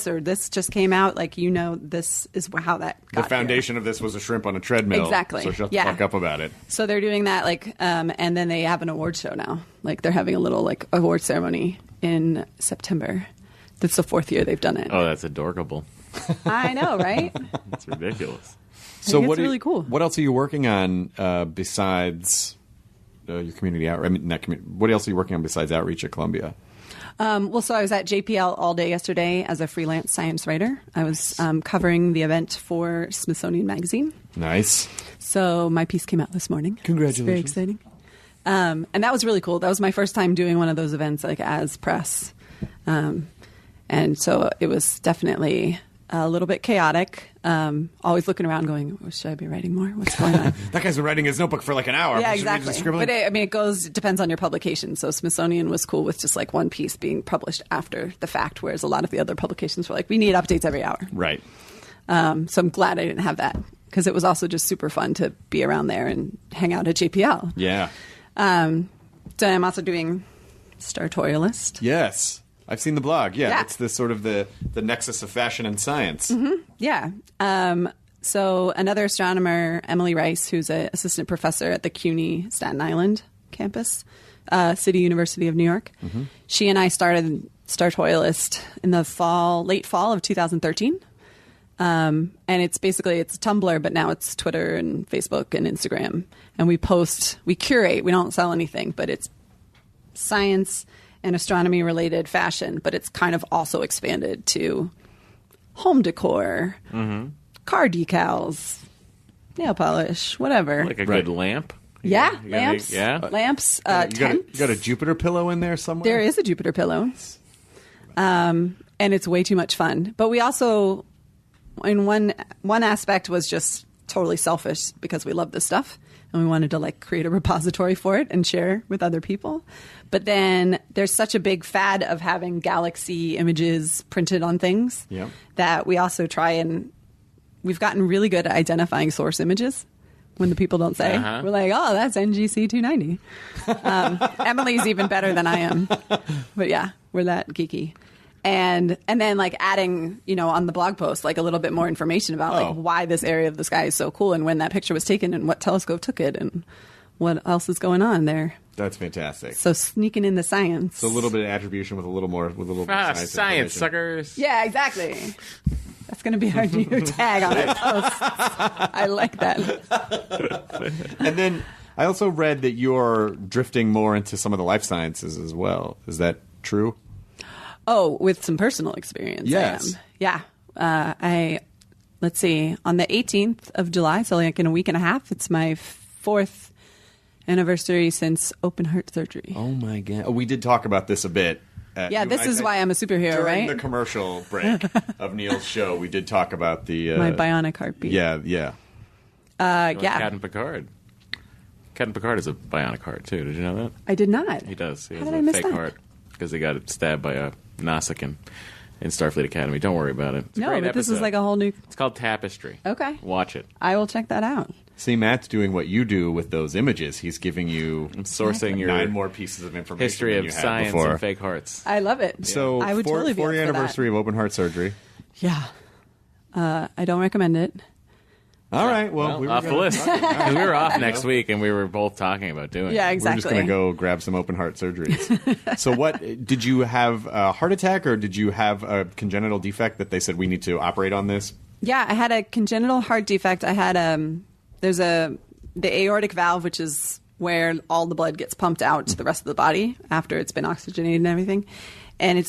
or this just came out, like, this is how that got The foundation of this was a shrimp on a treadmill. Exactly. So shut the Yeah. fuck up about it. So they're doing that, like, and then they have an award show now. Like, they're having a little, like, award ceremony in September. That's the 4th year they've done it. Oh, that's adorable. I know, right? That's ridiculous. So think what it's really cool. What else are you working on besides your community outreach? I mean, not what else are you working on besides outreach at Columbia? So I was at JPL all day yesterday as a freelance science writer. I was covering the event for Smithsonian Magazine. Nice. So my piece came out this morning. Congratulations. It's very exciting. And that was really cool. That was my first time doing one of those events, like, as press. And so it was definitely a little bit chaotic. Always looking around going, should I be writing more? What's going on? That guy's been writing his notebook for like an hour. Yeah, Should we just exactly. scribble But it? it depends on your publication. So Smithsonian was cool with just like one piece being published after the fact, whereas a lot of the other publications were like, we need updates every hour. Right. So I'm glad I didn't have that, because it was also just super fun to be around there and hang out at JPL. Yeah. So I'm also doing Startorialist. Yes. I've seen the blog. Yeah. Yeah. It's the sort of the nexus of fashion and science. Yeah. So another astronomer, Emily Rice, who's an assistant professor at the CUNY Staten Island campus, City University of New York. She and I started Startorialist in the late fall of 2013. And it's Tumblr, but now it's Twitter and Facebook and Instagram. And we curate, we don't sell anything, but it's science and astronomy related fashion, but it's kind of also expanded to home decor, car decals, nail polish, whatever. Like a good lamp. Yeah, You gotta- lamps. yeah. Lamps. You Tents. got a Jupiter pillow in there somewhere? There is a Jupiter pillow. And it's way too much fun. But we also, in one aspect, was just totally selfish because we love this stuff and we wanted to like create a repository for it and share with other people. But then there's such a big fad of having galaxy images printed on things Yep. that we also we've gotten really good at identifying source images when the people don't say. Uh-huh. We're like, oh, that's NGC 290. Emily's even better than I am. But yeah, we're that geeky. And then like adding, on the blog post, like a little bit more information about like why this area of the sky is so cool and when that picture was taken and what telescope took it and what else is going on there. That's fantastic. So sneaking in the science. So a little bit of attribution with a little more science Science, information. suckers. Yeah, exactly. That's going to be our new tag on our post. I like that. And then I also read that you're drifting more into some of the life sciences as well. Is that true? Oh, with some personal experience. Yes. I am. Yeah. Let's see, on the 18th of July, so like in a week and a half, it's my 4th anniversary since open heart surgery. Oh my god! We did talk about this a bit. This is why I'm a superhero, during right? the commercial break of Neil's show, we did talk about the My bionic heartbeat. Yeah. Like Yeah. Captain Picard. Captain Picard is a bionic heart, too. Did you know that? I did not. He does. He How has did I a miss fake that? heart because he got stabbed by a Nausicaan in Starfleet Academy. Don't worry about it. It's a No, great but this is episode. like a whole new... It's called Tapestry. Okay. Watch it. I will check that out. See, Matt's doing what you do with those images. He's giving you I'm sourcing your 9 more pieces of information history than of you had science before. and fake hearts. I love it. So, I would for, totally be for up your for that. anniversary of open heart surgery. Yeah. I don't recommend it. All right. Well, we were off the gonna- list. 'Cause we were off next week, and we were both talking about doing Yeah, it. exactly. We're just going to go grab some open heart surgeries. So what, did you have a heart attack or did you have a congenital defect that they said we need to operate on this? Yeah, I had a congenital heart defect. I had the aortic valve, which is where all the blood gets pumped out to the rest of the body after it's been oxygenated and everything. And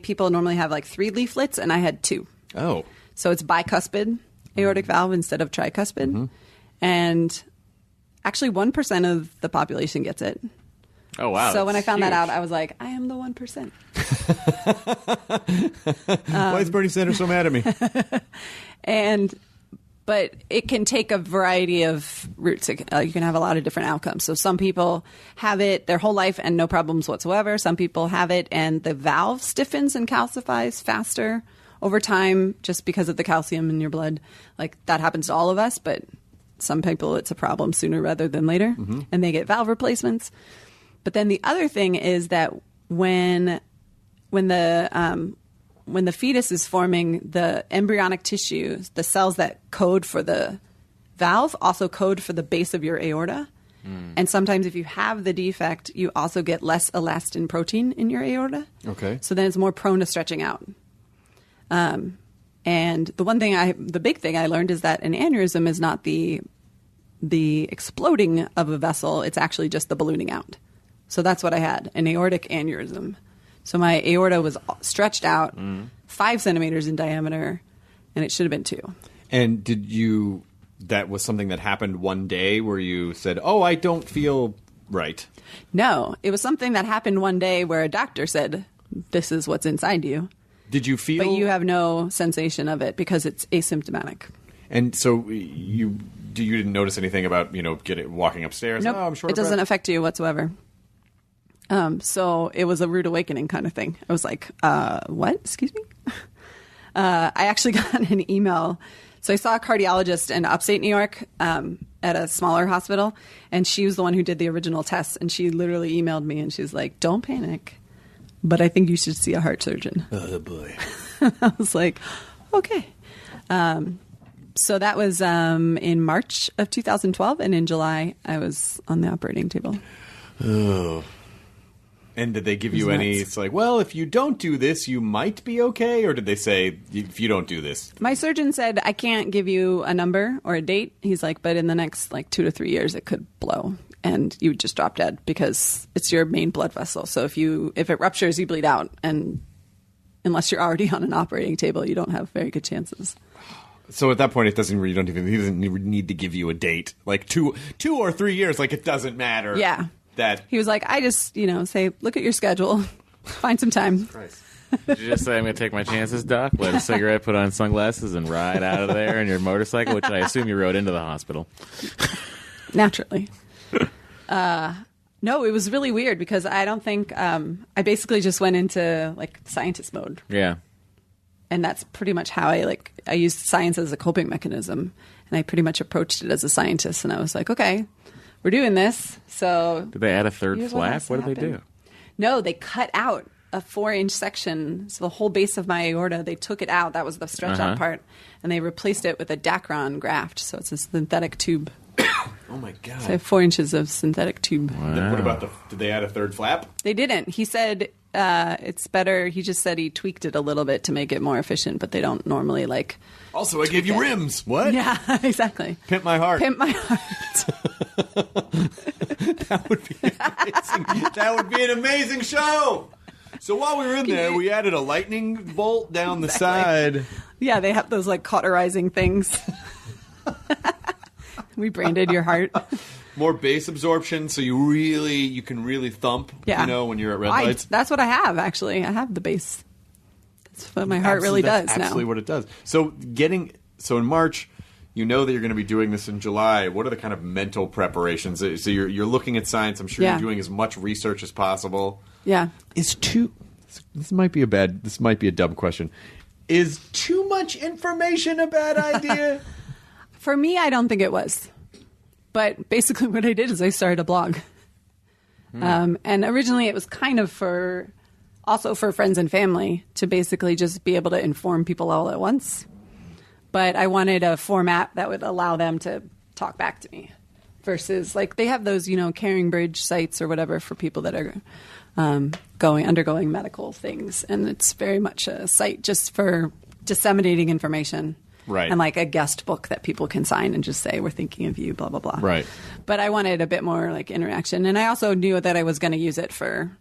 people normally have like 3 leaflets, and I had 2. Oh. So it's bicuspid aortic valve instead of tricuspid. Mm-hmm. And actually 1% of the population gets it. Oh, wow. So when I that's found that huge. out, I was like, I am the 1%. Why is Bernie Sanders so mad at me? But it can take a variety of routes. You can have a lot of different outcomes. So some people have it their whole life and no problems whatsoever. Some people have it and the valve stiffens and calcifies faster over time just because of the calcium in your blood. Like that happens to all of us, but some people it's a problem sooner rather than later, and they get valve replacements. But then the other thing is that when the fetus is forming, the embryonic tissue, the cells that code for the valve also code for the base of your aorta. And sometimes if you have the defect, you also get less elastin protein in your aorta. Okay. So then it's more prone to stretching out. And the big thing I learned is that an aneurysm is not the exploding of a vessel. It's actually just the ballooning out. So that's what I had, an aortic aneurysm. So my aorta was stretched out 5 centimeters in diameter, and it should have been 2. And that was something that happened one day where you said, oh, I don't feel right? No, it was something that happened one day where a doctor said, this is what's inside you. Did you feel... But you have no sensation of it because it's asymptomatic. And so you didn't notice anything about, walking upstairs? Nope, Oh, I'm short it doesn't affect you whatsoever. So it was a rude awakening kind of thing. I was like, what? Excuse me? I actually got an email. So I saw a cardiologist in upstate New York at a smaller hospital, and she was the one who did the original tests. And she literally emailed me, and she's like, don't panic, but I think you should see a heart surgeon. Oh, boy. I was like, okay. So that was in March of 2012, and in July, I was on the operating table. Oh. And did they give you any, it's like, well, if you don't do this, you might be okay? Or did they say, if you don't do this? My surgeon said, I can't give you a number or a date. He's like, but in the next 2 to 3 years, it could blow. And you would just drop dead because it's your main blood vessel. So if it ruptures, you bleed out. And unless you're already on an operating table, you don't have very good chances. So at that point, he doesn't need to give you a date. Like 2 or 3 years, it doesn't matter. Yeah. That he was like, I just, say, look at your schedule, find some time. Christ. Did you just say, I'm going to take my chances, Doc? Light a cigarette, put on sunglasses, and ride out of there in your motorcycle, which I assume you rode into the hospital. Naturally. No, it was really weird because I don't think, I basically just went into scientist mode. Yeah. And that's pretty much how I used science as a coping mechanism. And I pretty much approached it as a scientist. And I was like, okay, we're doing this. So did they add a third here's flap? What did they do? No, they cut out a 4-inch section. So the whole base of my aorta, they took it out. That was the stretch out part. And they replaced it with a Dacron graft. So it's a synthetic tube. Oh, my God. So 4 inches of synthetic tube. Wow. What about did they add a third flap? They didn't. He said it's better. He just said he tweaked it a little bit to make it more efficient, but they don't normally Also, I gave you rims. What? Yeah, exactly. Pimp my heart. Pimp my heart. That would be amazing. That would be an amazing show. So while we were in there, we added a lightning bolt down the side. Yeah, they have those cauterizing things. We branded your heart. More bass absorption, so you can really thump. Yeah. When you're at red lights. That's what I have. Actually, I have the bass. That's what my heart really does that's now. Absolutely what it does. So in March, you know that you're going to be doing this in July. What are the kind of mental preparations? So you're looking at science. I'm sure you're doing as much research as possible. Yeah. This might be a dumb question. Is too much information a bad idea? For me, I don't think it was. But basically what I did is I started a blog. And originally it was kind of also for friends and family to basically just be able to inform people all at once. But I wanted a format that would allow them to talk back to me versus they have those, Caring Bridge sites or whatever for people that are undergoing medical things. And it's very much a site just for disseminating information. Right. And a guest book that people can sign and just say, we're thinking of you, blah, blah, blah. Right. But I wanted a bit more interaction. And I also knew that I was going to use it for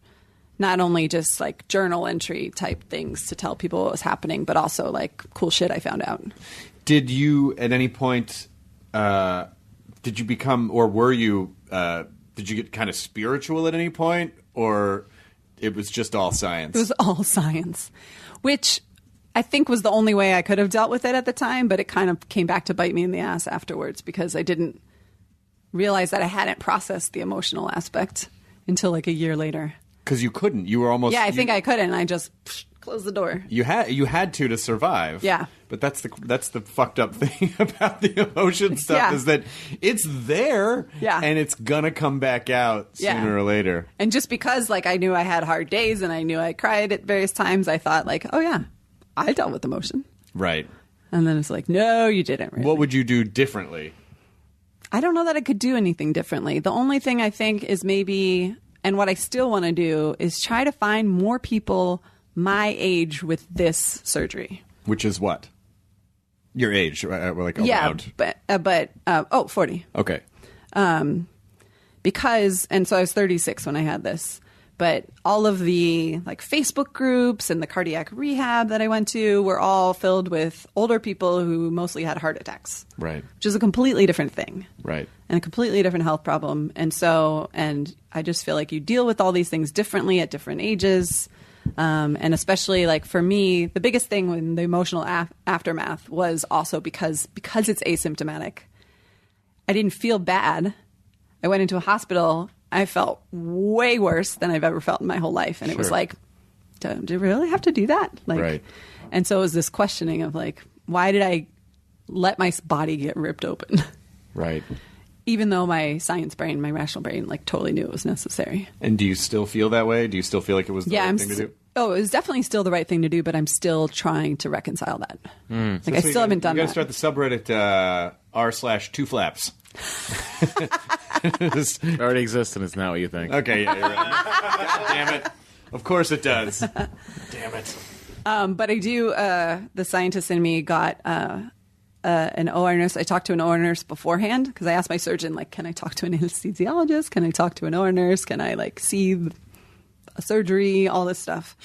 not only just journal entry type things to tell people what was happening, but also cool shit I found out. Did you at any point, did you become, or were you, did you get kind of spiritual at any point? Or it was just all science? It was all science, which I think was the only way I could have dealt with it at the time, but it kind of came back to bite me in the ass afterwards because I didn't realize that I hadn't processed the emotional aspect until a year later. Because you couldn't. You were almost... Yeah, I think I couldn't. I just close the door. You had to survive. Yeah. But that's the fucked up thing about the emotion stuff Yeah. is that it's there. Yeah. And it's gonna come back out sooner or later. And just because like I knew I had hard days and I knew I cried at various times, I thought like, oh yeah, I dealt with emotion. Right. And then it's like, no, you didn't really. What would you do differently? I don't know that I could do anything differently. The only thing I think is maybe, and what I still want to do, is try to find more people my age with this surgery. Which is what? Your age, like around. Yeah, 40. Okay. Because, and so I was 36 when I had this, but all of the like Facebook groups and the cardiac rehab that I went to were all filled with older people who mostly had heart attacks. Right. Which is a completely different thing. Right. And a completely different health problem. And I just feel like you deal with all these things differently at different ages. And especially like for me, the biggest thing in the emotional aftermath was also because it's asymptomatic. I didn't feel bad. I went into a hospital. I felt way worse than I've ever felt in my whole life. And it was like, do you really have to do that? Like, right. And so it was this questioning of like, why did I let my body get ripped open? Right. Even though my science brain, my rational brain, like totally knew it was necessary. And do you still feel that way? Do you still feel like it was the right thing to do? Oh, it was definitely still the right thing to do, but I'm still trying to reconcile that. Like I still haven't done that. You got to start the subreddit r/2flaps. It already exists, and it's not what you think. Okay, yeah, you're right. God damn it. Of course it does. Damn it. But I do, the scientist in me got an OR nurse. I talked to an OR nurse beforehand because I asked my surgeon, like, can I talk to an anesthesiologist? Can I talk to an OR nurse? Can I, like, see a surgery? All this stuff.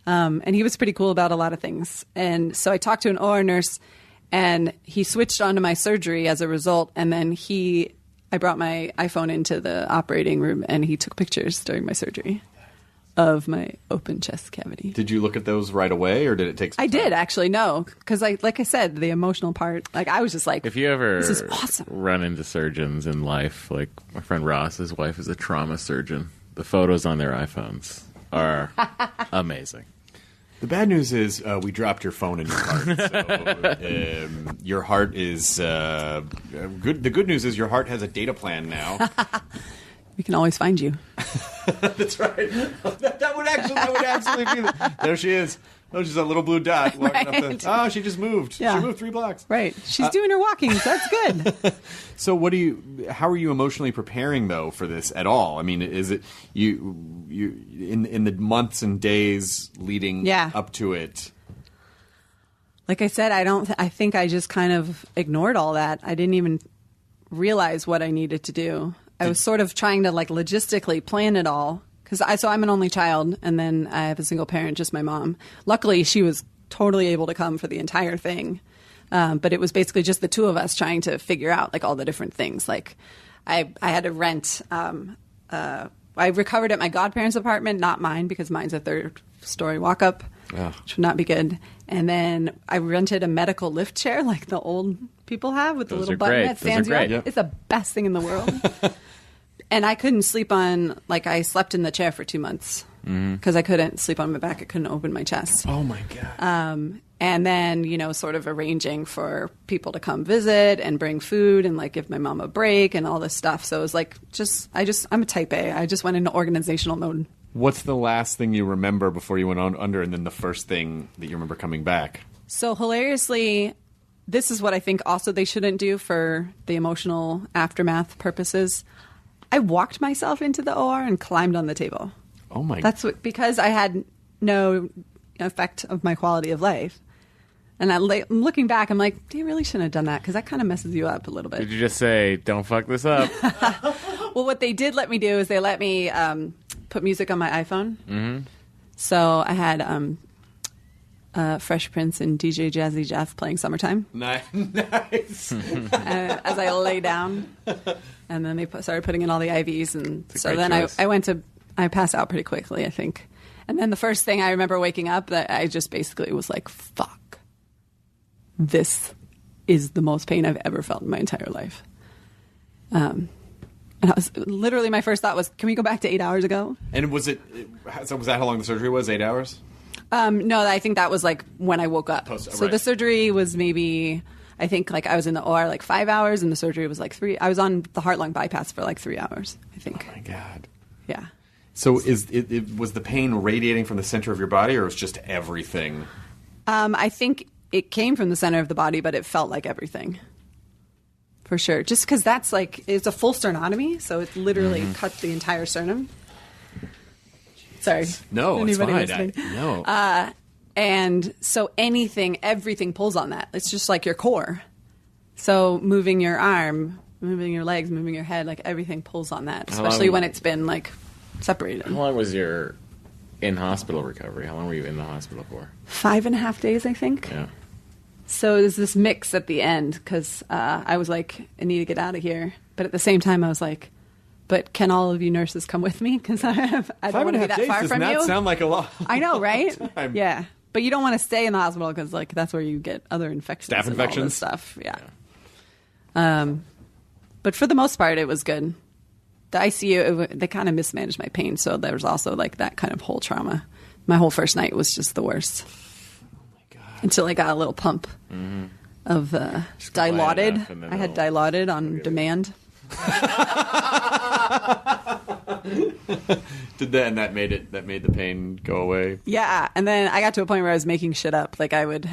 And he was pretty cool about a lot of things. And so I talked to an OR nurse, and he switched onto my surgery as a result. And then I brought my iPhone into the operating room, and he took pictures during my surgery of my open chest cavity. Did you look at those right away, or did it take some time? I did, actually, no. Because, like I said, the emotional part, like, I was just like, If you ever this is awesome. run into surgeons in life, like my friend Ross, his wife is a trauma surgeon, the photos on their iPhones are amazing. The bad news is we dropped your phone in your heart. So, your heart is good. The good news is your heart has a data plan now. We can always find you. That's right. That would absolutely be there. She is. Oh, she's a little blue dot walking Right. up she just moved. Yeah. She moved 3 blocks. Right. She's doing her walkings. That's good. So how are you emotionally preparing though for this at all? I mean, is it you in the months and days leading up to it? Like I said, I think I just kind of ignored all that. I didn't even realize what I needed to do. I was sort of trying to like logistically plan it all. So I'm an only child, and then I have a single parent, just my mom. Luckily, she was totally able to come for the entire thing. But it was basically just the two of us trying to figure out like all the different things. Like I had to rent. I recovered at my godparents' apartment, not mine because mine's a 3rd-story walk-up, which would not be good. And then I rented a medical lift chair like the old people have with the little button that stands you up. Yep. It's the best thing in the world. And I couldn't sleep on, like, I slept in the chair for 2 months because I couldn't sleep on my back. I couldn't open my chest. Oh, my God. And then, sort of arranging for people to come visit and bring food and, like, give my mom a break and all this stuff. So it was like, I'm a type A. I just went into organizational mode. What's the last thing you remember before you went under, and then the first thing that you remember coming back? So hilariously, this is what I think also they shouldn't do for the emotional aftermath purposes. I walked myself into the OR and climbed on the table. Oh my! Because I had no effect of my quality of life. And I'm looking back, I'm like, you really shouldn't have done that because that kind of messes you up a little bit. Did you just say, don't fuck this up? Well, what they did let me do is they let me put music on my iPhone. Mm-hmm. So I had Fresh Prince and DJ Jazzy Jeff playing Summertime. Nice. As I lay down. And then they started putting in all the IVs. And so then I passed out pretty quickly, I think. And then the first thing I remember waking up, that I just basically was like, fuck. This is the most pain I've ever felt in my entire life. And I was literally, my first thought was, can we go back to 8 hours ago? And was that how long the surgery was? 8 hours? No, I think that was like when I woke up. So right. the surgery was maybe, I think like I was in the OR like 5 hours, and the surgery was like 3. I was on the heart-lung bypass for like 3 hours, I think. Oh my God. Yeah. So was the pain radiating from the center of your body, or was just everything? I think it came from the center of the body, but it felt like everything. For sure. Just because that's like, it's a full sternotomy, so it literally cut the entire sternum. Sorry. No, it's Anybody fine. listening? No. And so everything pulls on that. It's just like your core. So moving your arm, moving your legs, moving your head, like everything pulls on that, especially when it's been like separated. How long was your in-hospital recovery? How long were you in the hospital for? 5.5 days, I think. Yeah. So there's this mix at the end because I was like, I need to get out of here. But at the same time, I was like, but can all of you nurses come with me? Because I don't want to be that far from you. Does not sound like a lot. I know, right? Time. Yeah. But you don't want to stay in the hospital because like that's where you get other infections. Staph and all infections? this stuff. Yeah. But for the most part, it was good. The ICU, they kind of mismanaged my pain, so there was also like that kind of whole trauma. My whole first night was just the worst. Oh my God. Until I got a little pump of Dilaudid. I had Dilaudid on demand. Did that, and that made the pain go away? Yeah, and then I got to a point where I was making shit up. Like I would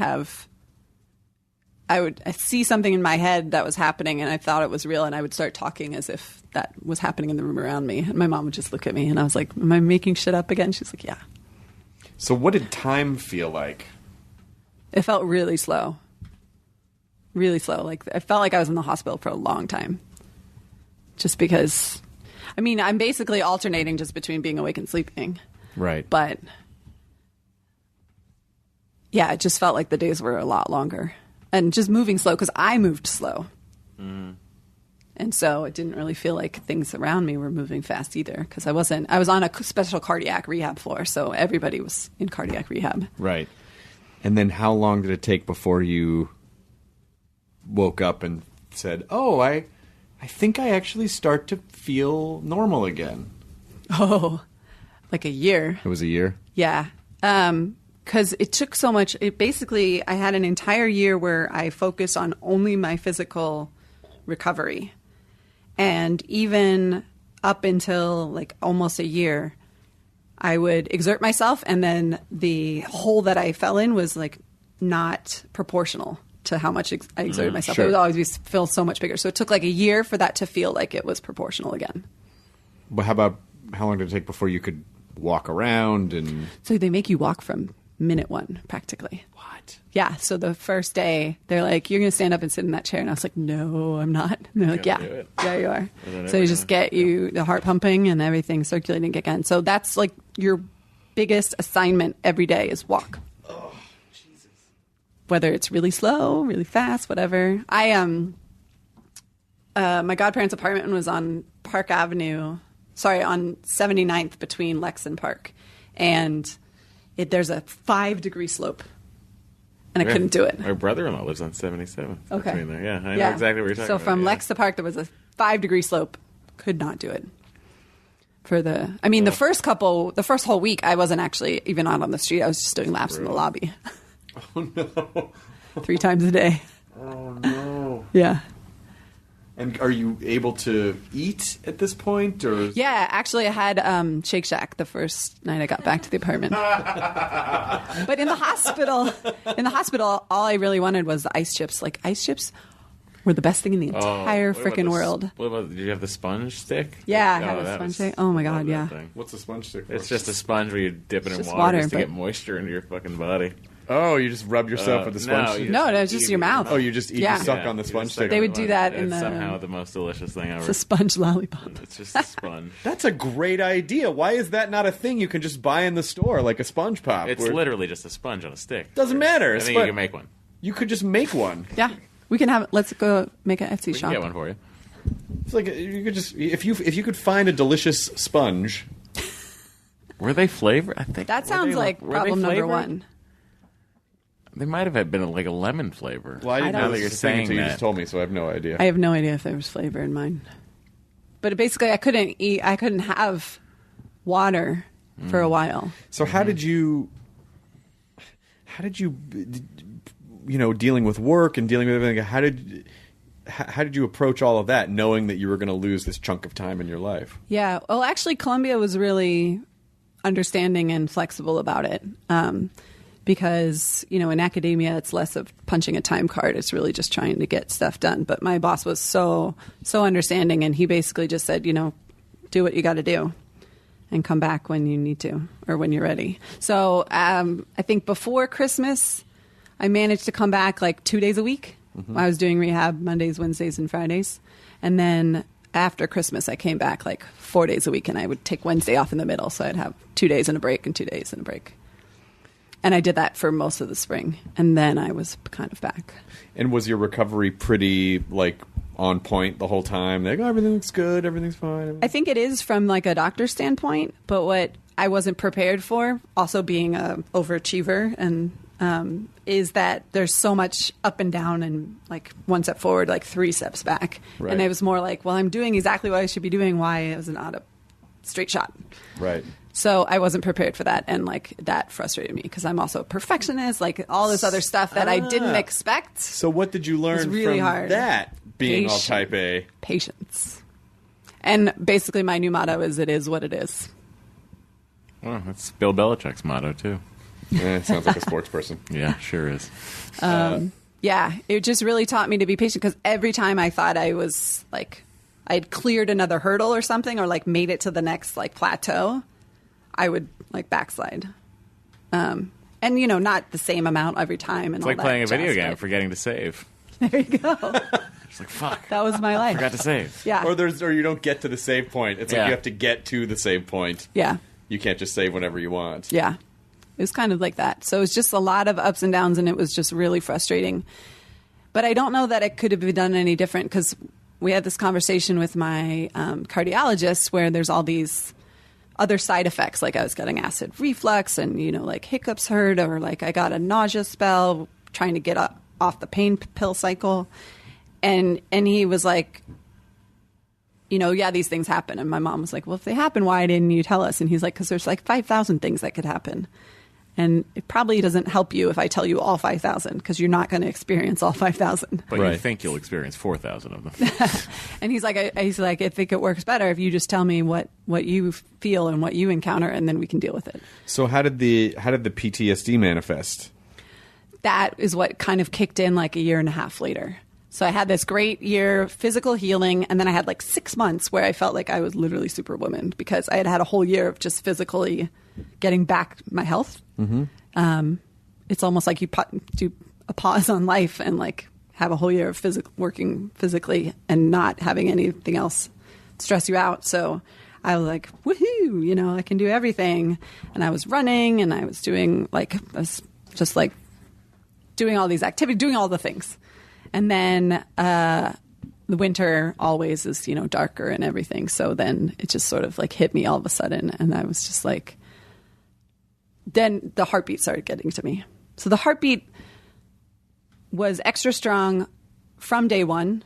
see something in my head that was happening, and I thought it was real, and I would start talking as if that was happening in the room around me. And my mom would just look at me, and I was like, "Am I making shit up again?" She's like, "Yeah." So what did time feel like? It felt really slow. Really slow. Like I felt like I was in the hospital for a long time. Just because, I mean, I'm basically alternating just between being awake and sleeping. Right. But yeah, it just felt like the days were a lot longer. And just moving slow, because I moved slow. And so it didn't really feel like things around me were moving fast either, because I was on a special cardiac rehab floor, so everybody was in cardiac rehab. Right. And then how long did it take before you woke up and said, "Oh, I think I actually start to feel normal again"? Oh, like a year. It was a year? Yeah. Because it took so much. I had an entire year where I focused on only my physical recovery. And even up until like almost a year, I would exert myself, and then the hole that I fell in was like not proportional to how much I exerted myself. Sure. It would always feel so much bigger. So it took like a year for that to feel like it was proportional again. But how long did it take before you could walk around and... So they make you walk from minute one, practically. What? Yeah. So the first day, they're like, "You're going to stand up and sit in that chair." And I was like, "No, I'm not." And they're like, Gotta "Yeah, do it. yeah, you are." then So you just get the heart pumping and everything circulating again. So that's like your biggest assignment every day is walk. Oh, Jesus. Whether it's really slow, really fast, whatever. My godparents' apartment was on Park Avenue. Sorry, on 79th between Lex and Park. And there's a 5-degree slope. And I couldn't do it. My brother-in-law lives on 77th. Okay. Between there. Yeah, I know exactly what you're talking so about. So from yeah. Lex to Park, there was a 5-degree slope. Could not do it. The first whole week, I wasn't actually even out on the street. I was just doing laps in the lobby. Oh, no. 3 times a day. Oh, no. Yeah. And are you able to eat at this point, or? Yeah, actually, I had Shake Shack the first night I got back to the apartment. But in the hospital, all I really wanted was the ice chips. Like, ice chips were the best thing in the entire freaking world. Did you have the sponge stick? Yeah, I had a sponge stick. Oh my god, yeah. What's a sponge stick for? It's just a sponge where you dip it in just water, water, just to but- get moisture into your fucking body. Oh, you just rub yourself with the sponge stick? No, it's just your mouth. Oh, you just eat, Yeah. you suck Yeah, on the you sponge just suck stick? They on would the do sponge. that It's in the- somehow the most delicious thing ever. It's a sponge lollipop. It's just a sponge. That's a great idea. Why is that not a thing you can just buy in the store, like a sponge pop? It's where- literally just a sponge on a stick. Doesn't matter. I It's think you fun. can make one. You could just make one. Yeah, we can have. Let's go make an Etsy We shop. can get one for you. It's like you could just if you could find a delicious sponge. Were they flavored? I think That were sounds they- like were they problem number flavored? one. They might have been like a lemon flavor. Well, I didn't I know don't- that you're Now that you're saying saying until you that. just told me, so I have no idea. I have no idea if there was flavor in mine. But basically, I couldn't eat. I couldn't have water for a while. So how did you how did you, dealing with work and dealing with everything, how did you approach all of that, knowing that you were going to lose this chunk of time in your life? Yeah. Well, actually, Columbia was really understanding and flexible about it. Because, in academia, it's less of punching a time card. It's really just trying to get stuff done. But my boss was so understanding, and he basically just said, do what you got to do and come back when you need to or when you're ready. So I think before Christmas, I managed to come back like 2 days a week. Mm-hmm. I was doing rehab Mondays, Wednesdays, and Fridays. And then after Christmas, I came back like 4 days a week, and I would take Wednesday off in the middle. So I'd have 2 days and a break and 2 days and a break. And I did that for most of the spring. And then I was kind of back. And was your recovery pretty, on point the whole time? Like, everything looks good, everything's fine? I think it is from, a doctor's standpoint. But what I wasn't prepared for, also being an overachiever, and is that there's so much up and down and, 1 step forward, 3 steps back. Right. And it was more like, well, I'm doing exactly what I should be doing. Why is it not a straight shot? Right. So I wasn't prepared for that, and that frustrated me because I'm also a perfectionist, all this other stuff that I didn't expect. So what did you learn from that, being all type A? Patience. And basically my new motto is, it is what it is. Well, that's Bill Belichick's motto, too. Yeah, sounds like a sports person. Yeah, sure is. Yeah, it just really taught me to be patient, because every time I thought I was, I'd cleared another hurdle or something, or, made it to the next, plateau, I would backslide, and not the same amount every time. And it's like playing a video game, forgetting to save. There you go. It's like, fuck, that was my life. Forgot to save. Yeah. Or you don't get to the save point. It's like you have to get to the save point. Yeah. You can't just save whenever you want. Yeah. It was kind of like that. So it was just a lot of ups and downs, and it was just really frustrating. But I don't know that it could have been done any different, because we had this conversation with my cardiologist where there's all these other side effects, I was getting acid reflux, and hiccups hurt, or I got a nausea spell trying to get off the pain pill cycle, and he was like, yeah, these things happen. And my mom was like, well, if they happen, why didn't you tell us? And he's like, because there's 5,000 things that could happen, and it probably doesn't help you if I tell you all 5,000, because you're not going to experience all 5,000. But you think you'll experience 4,000 of them. And he's like, I think it works better if you just tell me what you feel and what you encounter, and then we can deal with it. So how did the PTSD manifest? That is what kind of kicked in a year and a half later. So I had this great year of physical healing, and then I had 6 months where I felt like I was literally Superwoman, because I had a whole year of just physically getting back my health. Mm-hmm. It's almost like you do a pause on life and have a whole year of working physically and not having anything else stress you out. So I was like, woohoo, I can do everything. And I was running, and I was doing doing all these activities, doing all the things. And then the winter always is, darker and everything. So then it just sort of hit me all of a sudden. And I was just then the heartbeat started getting to me. So the heartbeat was extra strong from day one,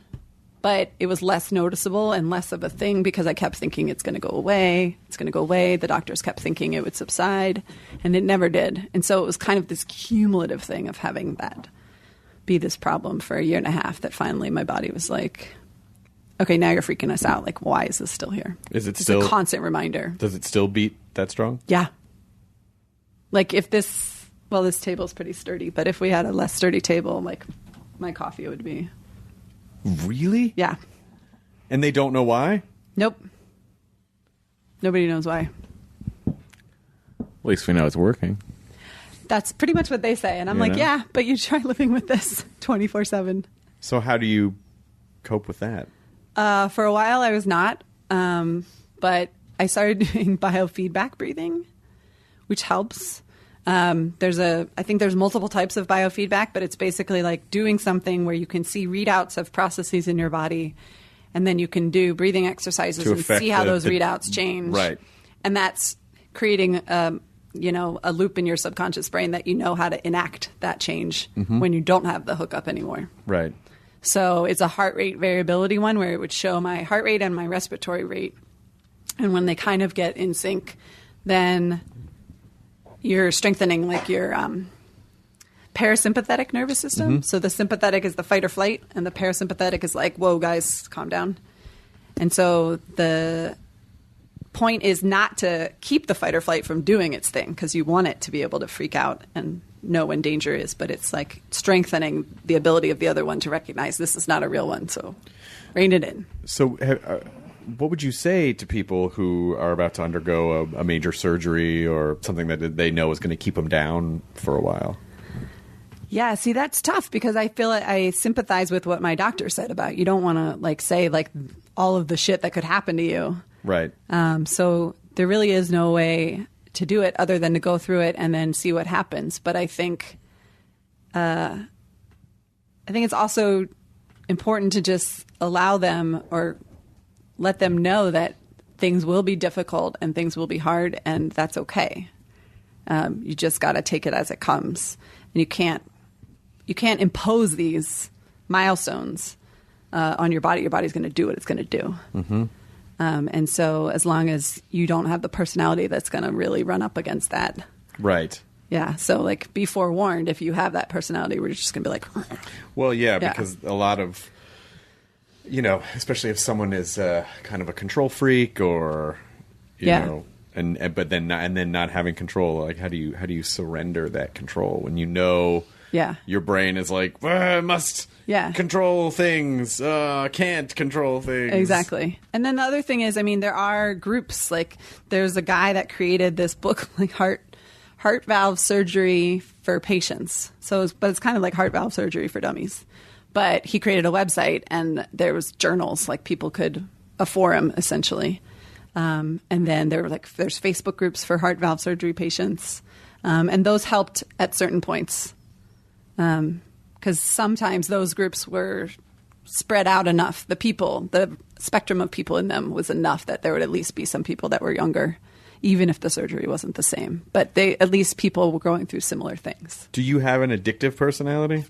but it was less noticeable and less of a thing, because I kept thinking it's going to go away. It's going to go away. The doctors kept thinking it would subside, and it never did. And so it was kind of this cumulative thing of having that be this problem for a year and a half, that finally my body was like, okay, now you're freaking us out. Why is this still here? Is it it's still a constant reminder? Does it still beat that strong? Yeah. If this table's pretty sturdy, but if we had a less sturdy table, my coffee would be. Really? Yeah. And they don't know why? Nope. Nobody knows why. At least we know it's working. That's pretty much what they say. And I'm yeah, but you try living with this 24/7. So how do you cope with that? For a while I was not, but I started doing biofeedback breathing, which helps. I think there's multiple types of biofeedback, but it's basically doing something where you can see readouts of processes in your body, and then you can do breathing exercises and see how those readouts change. Right. And that's creating a loop in your subconscious brain that how to enact that change when you don't have the hookup anymore. Right. So it's a heart rate variability one, where it would show my heart rate and my respiratory rate. And when they kind of get in sync, then you're strengthening parasympathetic nervous system. So the sympathetic is the fight or flight, and the parasympathetic is like, whoa, guys, calm down. And so the point is not to keep the fight or flight from doing its thing, because you want it to be able to freak out and know when danger is, but it's like strengthening the ability of the other one to recognize this is not a real one, so rein it in. So what would you say to people who are about to undergo a major surgery or something that they know is going to keep them down for a while? Yeah, see, that's tough, because I feel I sympathize with what my doctor said about you don't want to like say like all of the shit that could happen to you. Right. So there really is no way to do it other than to go through it and then see what happens. But I think it's also important to just allow them or let them know that things will be difficult and things will be hard, and that's okay. You just got to take it as it comes, and you can't impose these milestones on your body. Your body's going to do what it's going to do. Mm-hmm. And so as long as you don't have the personality that's going to really run up against that. Right. Yeah. So like be forewarned, if you have that personality, we're just going to be like, well, yeah, because a lot of, especially if someone is kind of a control freak or, you know, but then not having control, like how do you surrender that control when your brain is like, I must control things, can't control things. Exactly. And then the other thing is, there are groups, like there's a guy that created this book, like heart valve surgery for patients. But it's kind of like heart valve surgery for dummies. But he created a website, and there was journals, like a forum essentially. And then there's Facebook groups for heart valve surgery patients. And those helped at certain points. Because sometimes those groups were spread out enough. The spectrum of people in them was enough that there would at least be some people that were younger, even if the surgery wasn't the same. But at least people were going through similar things. Do you have an addictive personality?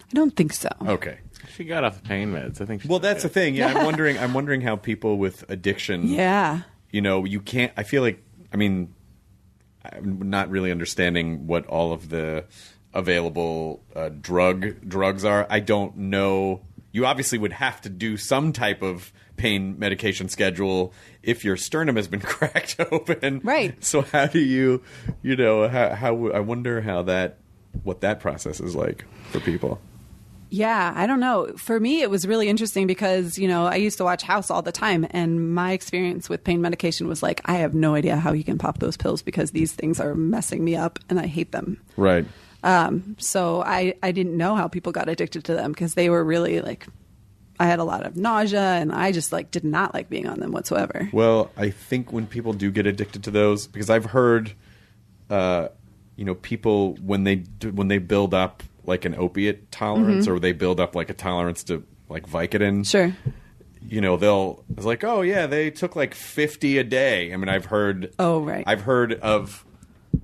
I don't think so. Okay. She got off the pain meds. I think. Well, that's the thing. Yeah, I'm wondering how people with addiction. Yeah. You can't. I feel like. I'm not really understanding what all of the available drugs are. I don't know. You obviously would have to do some type of pain medication schedule if your sternum has been cracked open. Right. So how do you, how I wonder what that process is like for people. Yeah, I don't know. For me, it was really interesting because, I used to watch House all the time, and my experience with pain medication was like, I have no idea how you can pop those pills because these things are messing me up and I hate them. Right. So I didn't know how people got addicted to them because they were really like, I had a lot of nausea and I just did not like being on them whatsoever. Well, I think when people do get addicted to those, because I've heard, people when they build up like an opiate tolerance or they build up like a tolerance to like Vicodin. Sure. It's like, oh yeah, they took like 50 a day. I've heard. Oh, right. I've heard of.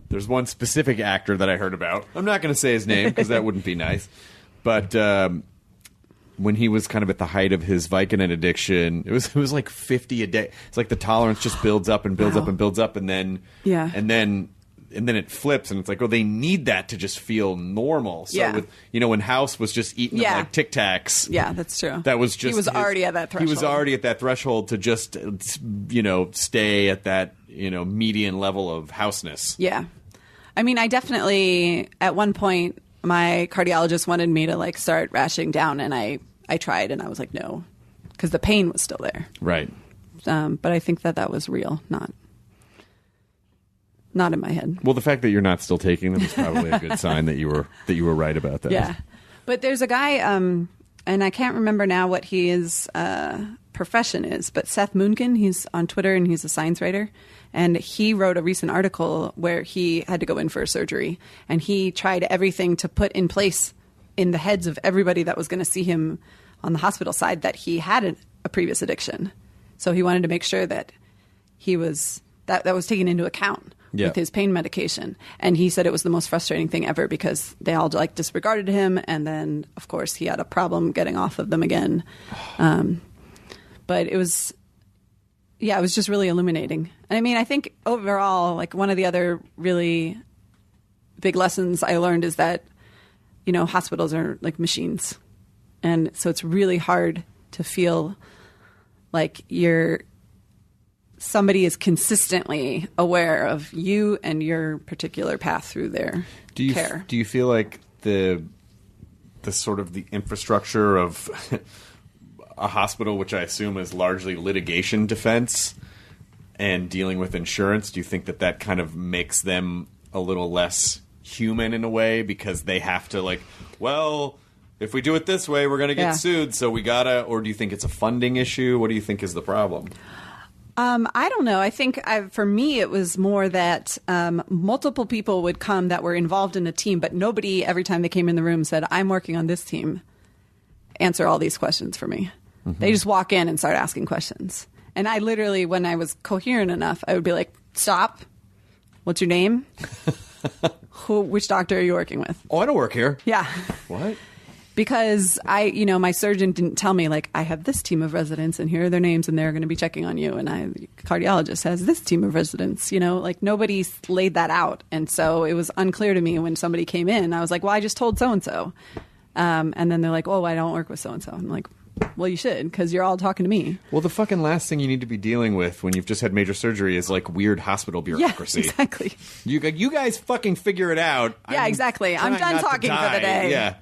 There's one specific actor that I heard about. I'm not going to say his name because that wouldn't be nice. But when he was kind of at the height of his Vicodin addiction, it was like 50 a day. It's like the tolerance just builds up and builds up and builds up, and then and then it flips, and it's like, oh, they need that to just feel normal. So with when House was just eating them like Tic Tacs. Yeah, that's true. That was just he was already at that threshold. He was already at that threshold to just stay at that median level of houseness. Yeah. I definitely, at one point, my cardiologist wanted me to start rationing down, and I tried, and I was like, no, because the pain was still there. Right. But I think that was real, not in my head. Well, the fact that you're not still taking them is probably a good sign that you were right about that. Yeah. But there's a guy, and I can't remember now what his profession is, but Seth Moonkin, he's on Twitter, and he's a science writer. And he wrote a recent article where he had to go in for a surgery, and he tried everything to put in place in the heads of everybody that was going to see him on the hospital side that he had a previous addiction. So he wanted to make sure that he was that was taken into account with his pain medication. And he said it was the most frustrating thing ever because they all disregarded him, and then of course he had a problem getting off of them again. But it was. Yeah, it was just really illuminating. And I think overall, one of the other really big lessons I learned is that, hospitals are like machines. And so it's really hard to feel like somebody is consistently aware of you and your particular path through their care. Do you feel like the sort of the infrastructure of a hospital, which I assume is largely litigation defense and dealing with insurance, do you think that kind of makes them a little less human in a way because they have to if we do it this way, we're going to get sued, so we gotta, or do you think it's a funding issue? What do you think is the problem? I don't know. I think for me, it was more that multiple people would come that were involved in a team, but nobody, every time they came in the room, said, I'm working on this team. Answer all these questions for me. Mm-hmm. They just walk in and start asking questions. And I literally, when I was coherent enough, I would be like, stop. What's your name? Which doctor are you working with? Oh, I don't work here. Yeah. What? Because my surgeon didn't tell me, I have this team of residents and here are their names and they're going to be checking on you. And the cardiologist has this team of residents, nobody laid that out. And so it was unclear to me when somebody came in. I was like, well, I just told so-and-so. And then they're like, oh, I don't work with so-and-so. I'm like, well, you should, because you're all talking to me. Well, the fucking last thing you need to be dealing with when you've just had major surgery is weird hospital bureaucracy. Yeah, exactly. You guys fucking figure it out. Yeah, exactly. I'm done talking for the day. Yeah.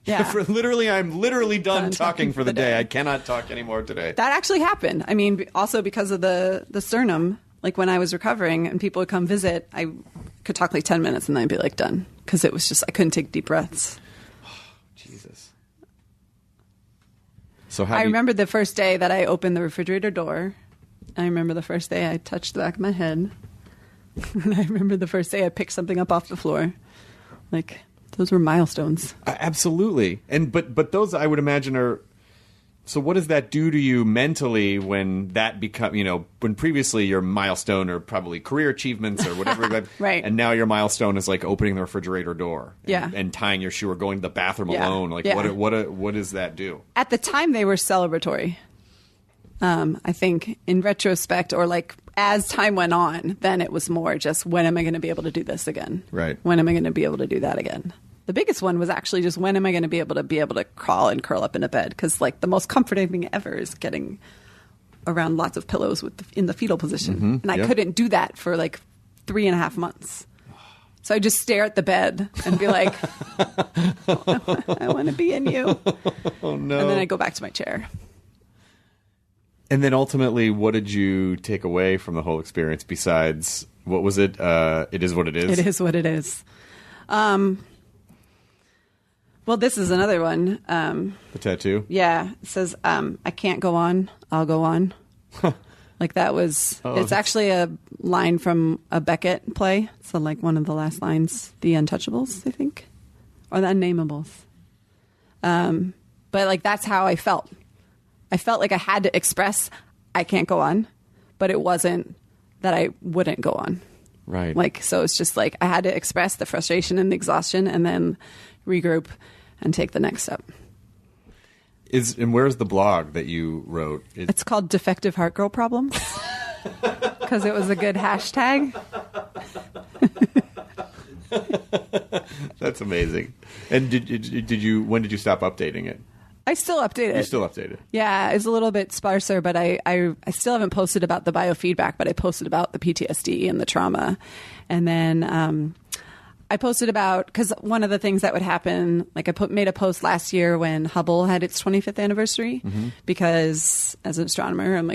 Yeah. I'm literally done talking for the day. I cannot talk anymore today. That actually happened. I mean, also because of the sternum, when I was recovering and people would come visit, I could talk 10 minutes and then I'd be done. Because it was just, I couldn't take deep breaths. Jesus. So I remember the first day that I opened the refrigerator door. I remember the first day I touched the back of my head. And I remember the first day I picked something up off the floor. Those were milestones. Absolutely. But those, I would imagine, are... So what does that do to you mentally when that when previously your milestone are probably career achievements or whatever, right? And now your milestone is opening the refrigerator door, and tying your shoe or going to the bathroom alone. What does that do? At the time, they were celebratory. I think in retrospect, or as time went on, then it was more just, when am I going to be able to do this again? Right. When am I going to be able to do that again? The biggest one was actually just, when am I going to be able to crawl and curl up in a bed? Because the most comforting thing ever is getting around lots of pillows in the fetal position. Mm-hmm. And I couldn't do that for 3.5 months. So I just stare at the bed and be like, I want to be in you. Oh, no. And then I go back to my chair. And then ultimately, what did you take away from the whole experience besides, what was it? It is what it is? It is what it is. Well, this is another one. The tattoo? Yeah. It says, I can't go on, I'll go on. That was, it's actually a line from a Beckett play. So one of the last lines, The Untouchables, I think, or The Unnamables. But that's how I felt. I felt like I had to express, I can't go on, but it wasn't that I wouldn't go on. Right. So it's just I had to express the frustration and the exhaustion and then regroup and take the next step. And where's the blog that you wrote? It's called Defective Heart Girl Problems because it was a good hashtag. That's amazing. And when did you stop updating it? I still update it. You still update it? Yeah, it's a little bit sparser, but I still haven't posted about the biofeedback, but I posted about the PTSD and the trauma. And then I posted about, because one of the things that would happen, I made a post last year when Hubble had its 25th anniversary, because as an astronomer, I'm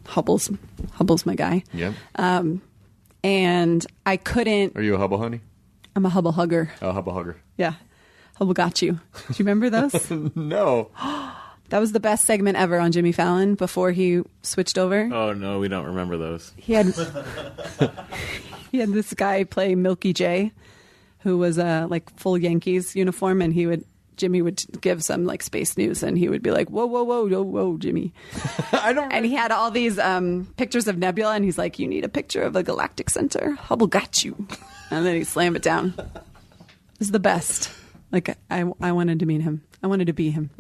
Hubble's my guy. Yeah. And I couldn't. Are you a Hubble honey? I'm a Hubble hugger. Oh, Hubble hugger. Yeah. Hubble got you. Do you remember those? No. That was the best segment ever on Jimmy Fallon before he switched over. Oh, no, we don't remember those. He had this guy play Milky J, who was a full Yankees uniform, and Jimmy would give some space news, and he would be like, whoa, whoa, whoa, whoa, whoa, Jimmy. And he had all these pictures of nebula, and he's like, you need a picture of the galactic center? Hubble got you. And then he slammed it down. It was the best. I wanted to meet him. I wanted to be him.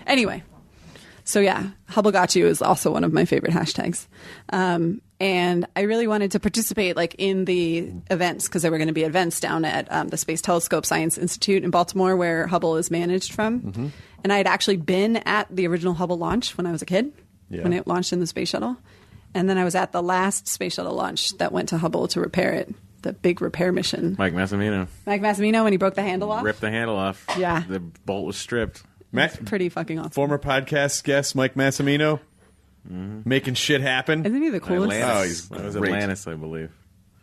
Anyway, so yeah, Hubble got you is also one of my favorite hashtags. And I really wanted to participate like in the events because there were going to be events down at the Space Telescope Science Institute in Baltimore where Hubble is managed from. And I had actually been at the original Hubble launch when I was a kid, when it launched in the space shuttle. And then I was at the last space shuttle launch that went to Hubble to repair it, the big repair mission. Mike Massimino. Mike Massimino when he broke the handle off. Ripped the handle off. Yeah. The bolt was stripped. Pretty fucking awesome. Former podcast guest Mike Massimino. Making shit happen. Isn't he the coolest? Atlantis. Oh, That was great. Atlantis, I believe.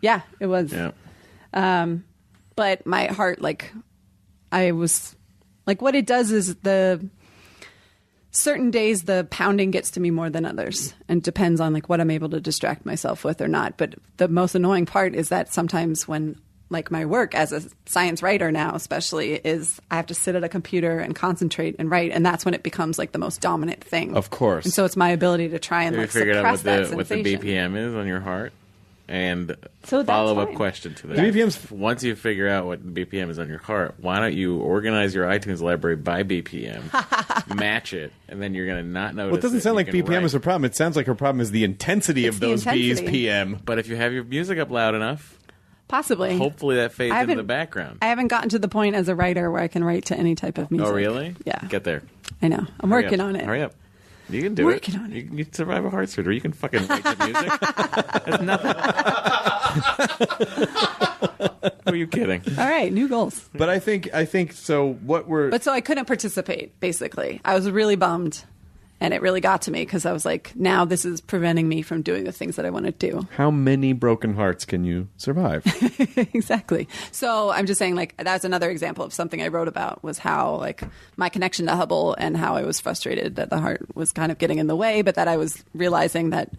Yeah, it was. Yeah. But my heart, like, I was like, what it does is the certain days the pounding gets to me more than others, and depends on like what I'm able to distract myself with or not. But the most annoying part is that sometimes when like my work as a science writer now, especially, is I have to sit at a computer and concentrate and write, and that's when it becomes like the most dominant thing. Of course. And so it's my ability to try and Have you like figured suppress out that what the sensation. BPM is on your heart? And So that's follow-up fine. question to that. The BPM's Once you figure out what the BPM is on your heart, why don't you organize your iTunes library by BPM, match it, and then you're going to not notice. Well, it doesn't sound like You can BPM write. is her problem. It sounds like her problem is the intensity of the those B's intensity. PM. But if you have your music up loud enough, Possibly. hopefully that fades I into the haven't- background. I haven't gotten to the point as a writer where I can write to any type of music. Oh, really? Yeah. Get there. I know. I'm Hurry working up. on it. Hurry up. You can do Working it. on it. You can survive a heart surgery. You can fucking write to music. That's nothing. Who are you kidding? All right, new goals. But I think so. What we're But so I couldn't participate, basically. I was really bummed. And it really got to me because I was like, now this is preventing me from doing the things that I want to do. how many broken hearts can you survive? Exactly. So I'm just saying, like, that's another example of something I wrote about was how, like, my connection to Hubble and how I was frustrated that the heart was kind of getting in the way, but that I was realizing that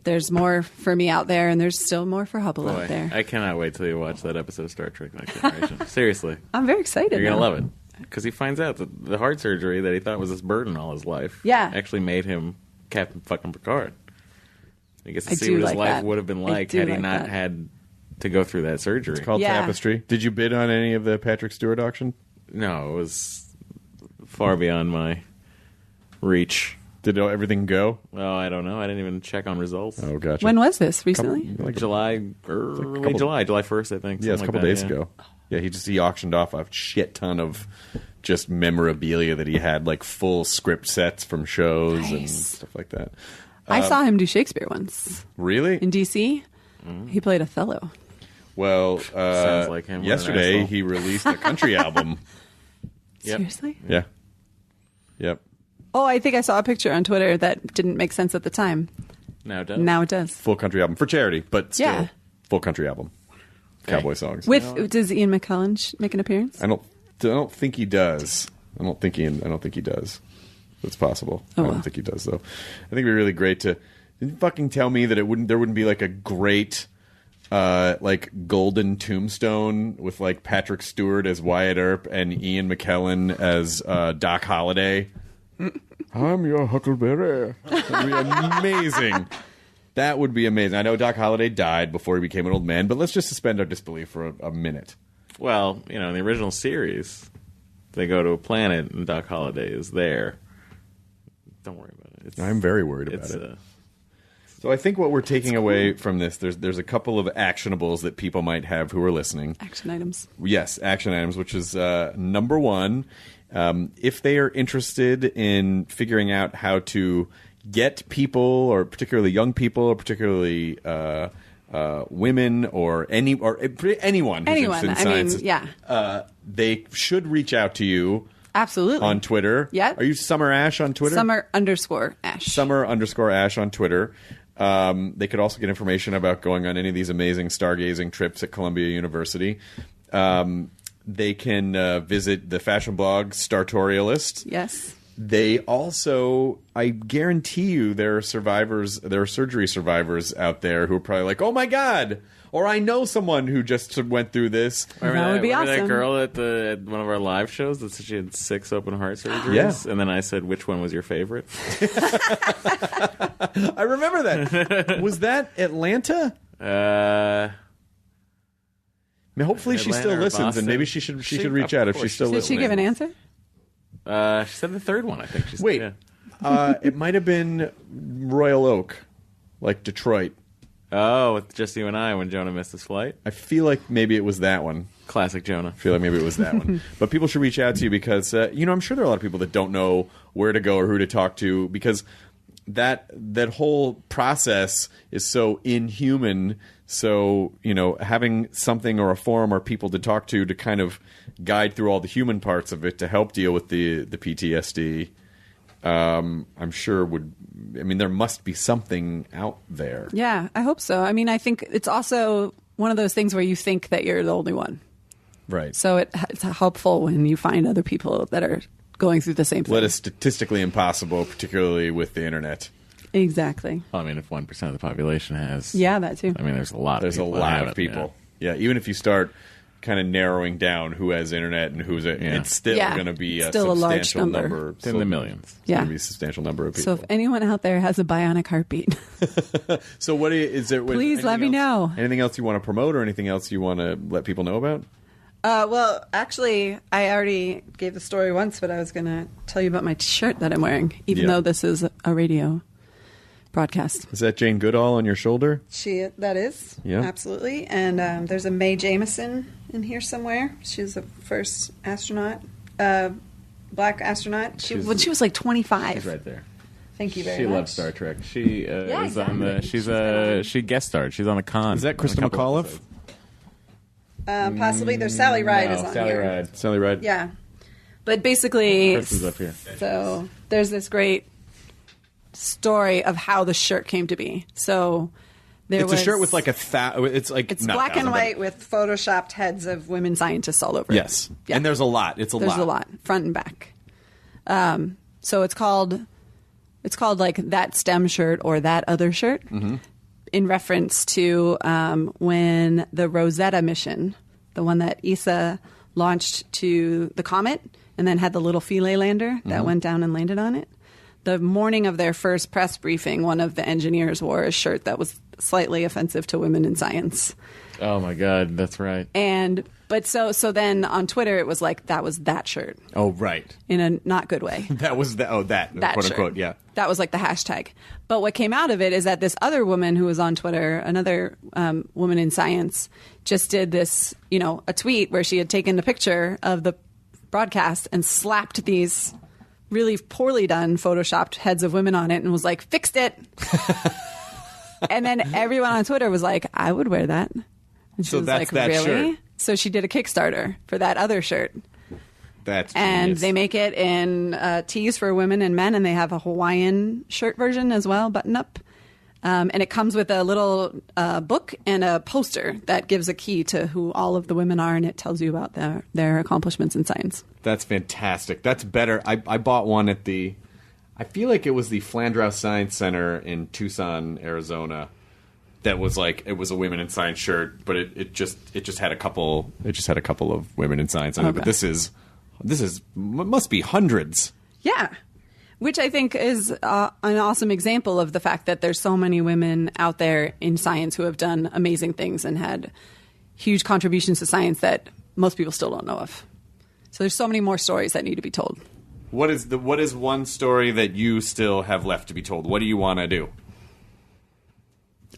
there's more for me out there and there's still more for Hubble out Boy, there. I cannot wait till you watch that episode of Star Trek Next Generation. Seriously. I'm very excited. You're going to now. love it. Because he finds out that the heart surgery that he thought was this burden all his life Yeah. actually made him Captain fucking Picard. He gets to I see do what his like life that. would have been I like do had he like not that. had to go through that surgery. It's called Yeah. Tapestry. Did you bid on any of the Patrick Stewart auction? No, it was far beyond my reach. Did everything go? Well, I don't know. I didn't even check on results. Oh, gotcha. When was this? Recently? Like July, early couple- July 1st, I think. Yeah, it's a something couple like days that, yeah. ago. Yeah, he auctioned off a shit ton of just memorabilia that he had, like full script sets from shows and Nice. stuff like that. I saw him do Shakespeare once Really? in D.C. He played Othello. Well, Sounds like him. What an yesterday asshole. he released a country album. Yep. Seriously? Yeah. Yep. Oh, I think I saw a picture on Twitter that didn't make sense at the time. Now it does. Now it does. Full country album for charity, but still Yeah. full country album. Cowboy songs. Does Ian McKellen make an appearance? I don't think he does. I don't think he does. It's possible. Oh, I don't well. think he does though. I think it'd be really great to. Didn't fucking tell me that there wouldn't be like a great like golden tombstone with like Patrick Stewart as Wyatt Earp and Ian McKellen as Doc Holliday. I'm your Huckleberry. That'd be amazing. That would be amazing. I know Doc Holliday died before he became an old man, but let's just suspend our disbelief for a minute. Well, in the original series, they go to a planet and Doc Holliday is there. Don't worry about it. I'm very worried about it. So I think what we're taking away from this, there's a couple of actionables that people might have who are listening. Action items. Yes, action items, which is number one. If they are interested in figuring out how to get people, or particularly young people, or particularly women, or anyone who's Anyone. interested in I mean, science, yeah. they should reach out to you Absolutely. on Twitter. Yeah. Are you Summer Ash on Twitter? Summer_Ash. Summer_Ash on Twitter. They could also get information about going on any of these amazing stargazing trips at Columbia University. They can visit the fashion blog Startorialist. Yes. They also, I guarantee you, there are surgery survivors out there who are probably like, oh my God, or I know someone who just went through this. That would be remember awesome. that girl at one of our live shows that said she had 6 open heart surgeries? Yeah. And then I said, which one was your favorite? I remember that. Was that Atlanta? I mean, hopefully she Atlanta still or listens, Boston. and maybe she should reach out if of she's still course. Did she listening. give an answer? She said the third one, I think. She said, Wait, yeah. it might have been Royal Oak. like Detroit. Oh, with just you and I when Jonah missed his flight. I feel like maybe it was that one. Classic Jonah. I feel like maybe it was that one. But people should reach out to you because, I'm sure there are a lot of people that don't know where to go or who to talk to because that whole process is so inhuman. So, having something or a forum or people to talk to kind of guide through all the human parts of it to help deal with the PTSD, I'm sure there must be something out there. Yeah, I hope so. I think it's also one of those things where you think that you're the only one. Right. So it's helpful when you find other people that are going through the same thing. That is statistically impossible, particularly with the internet. Exactly. Well, if 1% of the population has... Yeah, that too. There's a lot of people. There's a lot of people. Yeah, even if you start kind of narrowing down who has internet and who's... It's still going to be a large number. It's in the millions. It's going to be a substantial number of people. So if anyone out there has a bionic heartbeat... So what is there? Please let me know. Anything else you want to promote or anything else you want to let people know about? Well, actually, I already gave the story once, but I was going to tell you about my shirt that I'm wearing, even though this is a radio broadcast. Is that Jane Goodall on your shoulder? That is. Yeah. Absolutely. And there's a Mae Jemison in here somewhere. She's the first astronaut, black astronaut. When she was like 25. She's right there. Thank you very much. She loves Star Trek. She is on the. She guest starred. She's on the con. Is that Krista McAuliffe? Possibly. There's Sally Ride is on here. Sally Ride. Yeah. But basically, Chris is up here. So there's this great story of how the shirt came to be. So It's a shirt with like it's black and white with photoshopped heads of women scientists all over it. Yes. Yeah. And there's a lot. There's a lot, front and back. So it's called like That STEM shirt or That Other shirt. Mm-hmm. In reference to when the Rosetta mission, the one that ESA launched to the comet and then had the little Philae lander that went down and landed on it. The morning of their first press briefing, one of the engineers wore a shirt that was slightly offensive to women in science. Oh my God, that's right. But so then on Twitter it was like that was that shirt. Oh right. In a not good way. That quote shirt. unquote, yeah. That was like the hashtag. But what came out of it is that this other woman who was on Twitter, another woman in science, just did this, a tweet where she had taken a picture of the broadcast and slapped these really poorly done photoshopped heads of women on it and was like, fixed it. And then everyone on Twitter was like, I would wear that. And she was like, that really? shirt. So she did a Kickstarter for that other shirt. That's and genius. they make it in tees for women and men, and they have a Hawaiian shirt version as well, button up. And it comes with a little book and a poster that gives a key to who all of the women are, and it tells you about their accomplishments in science. That's fantastic. That's better. I bought one at I feel like it was the Flandreau Science Center in Tucson, Arizona. That was it was a women in science shirt, but it just had a couple of women in science on it. But this must be hundreds. Yeah. Which I think is an awesome example of the fact that there's so many women out there in science who have done amazing things and had huge contributions to science that most people still don't know of. So there's so many more stories that need to be told. What is one story that you still have left to be told? What do you want to do?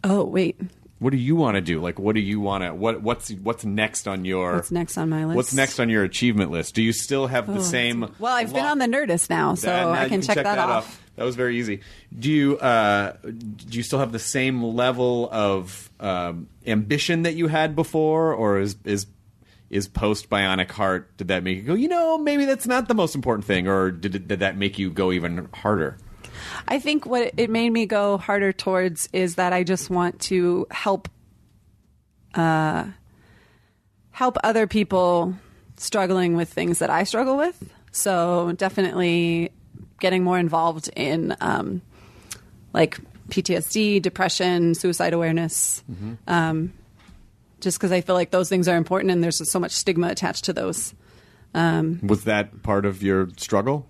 Oh, wait. What do you want to do? What do you want to? What's next on your? What's next on my list? What's next on your achievement list? Do you still have the same? Well, I've been on the Nerdist now, so I can check that off. That was very easy. Do you still have the same level of ambition that you had before, or is post Bionic Heart? Did that make you go? Maybe that's not the most important thing, or did that make you go even harder? I think what it made me go harder towards is that I just want to help other people struggling with things that I struggle with. So definitely getting more involved in PTSD, depression, suicide awareness. Mm-hmm. Just because I feel like those things are important and there's so much stigma attached to those. Was that part of your struggle?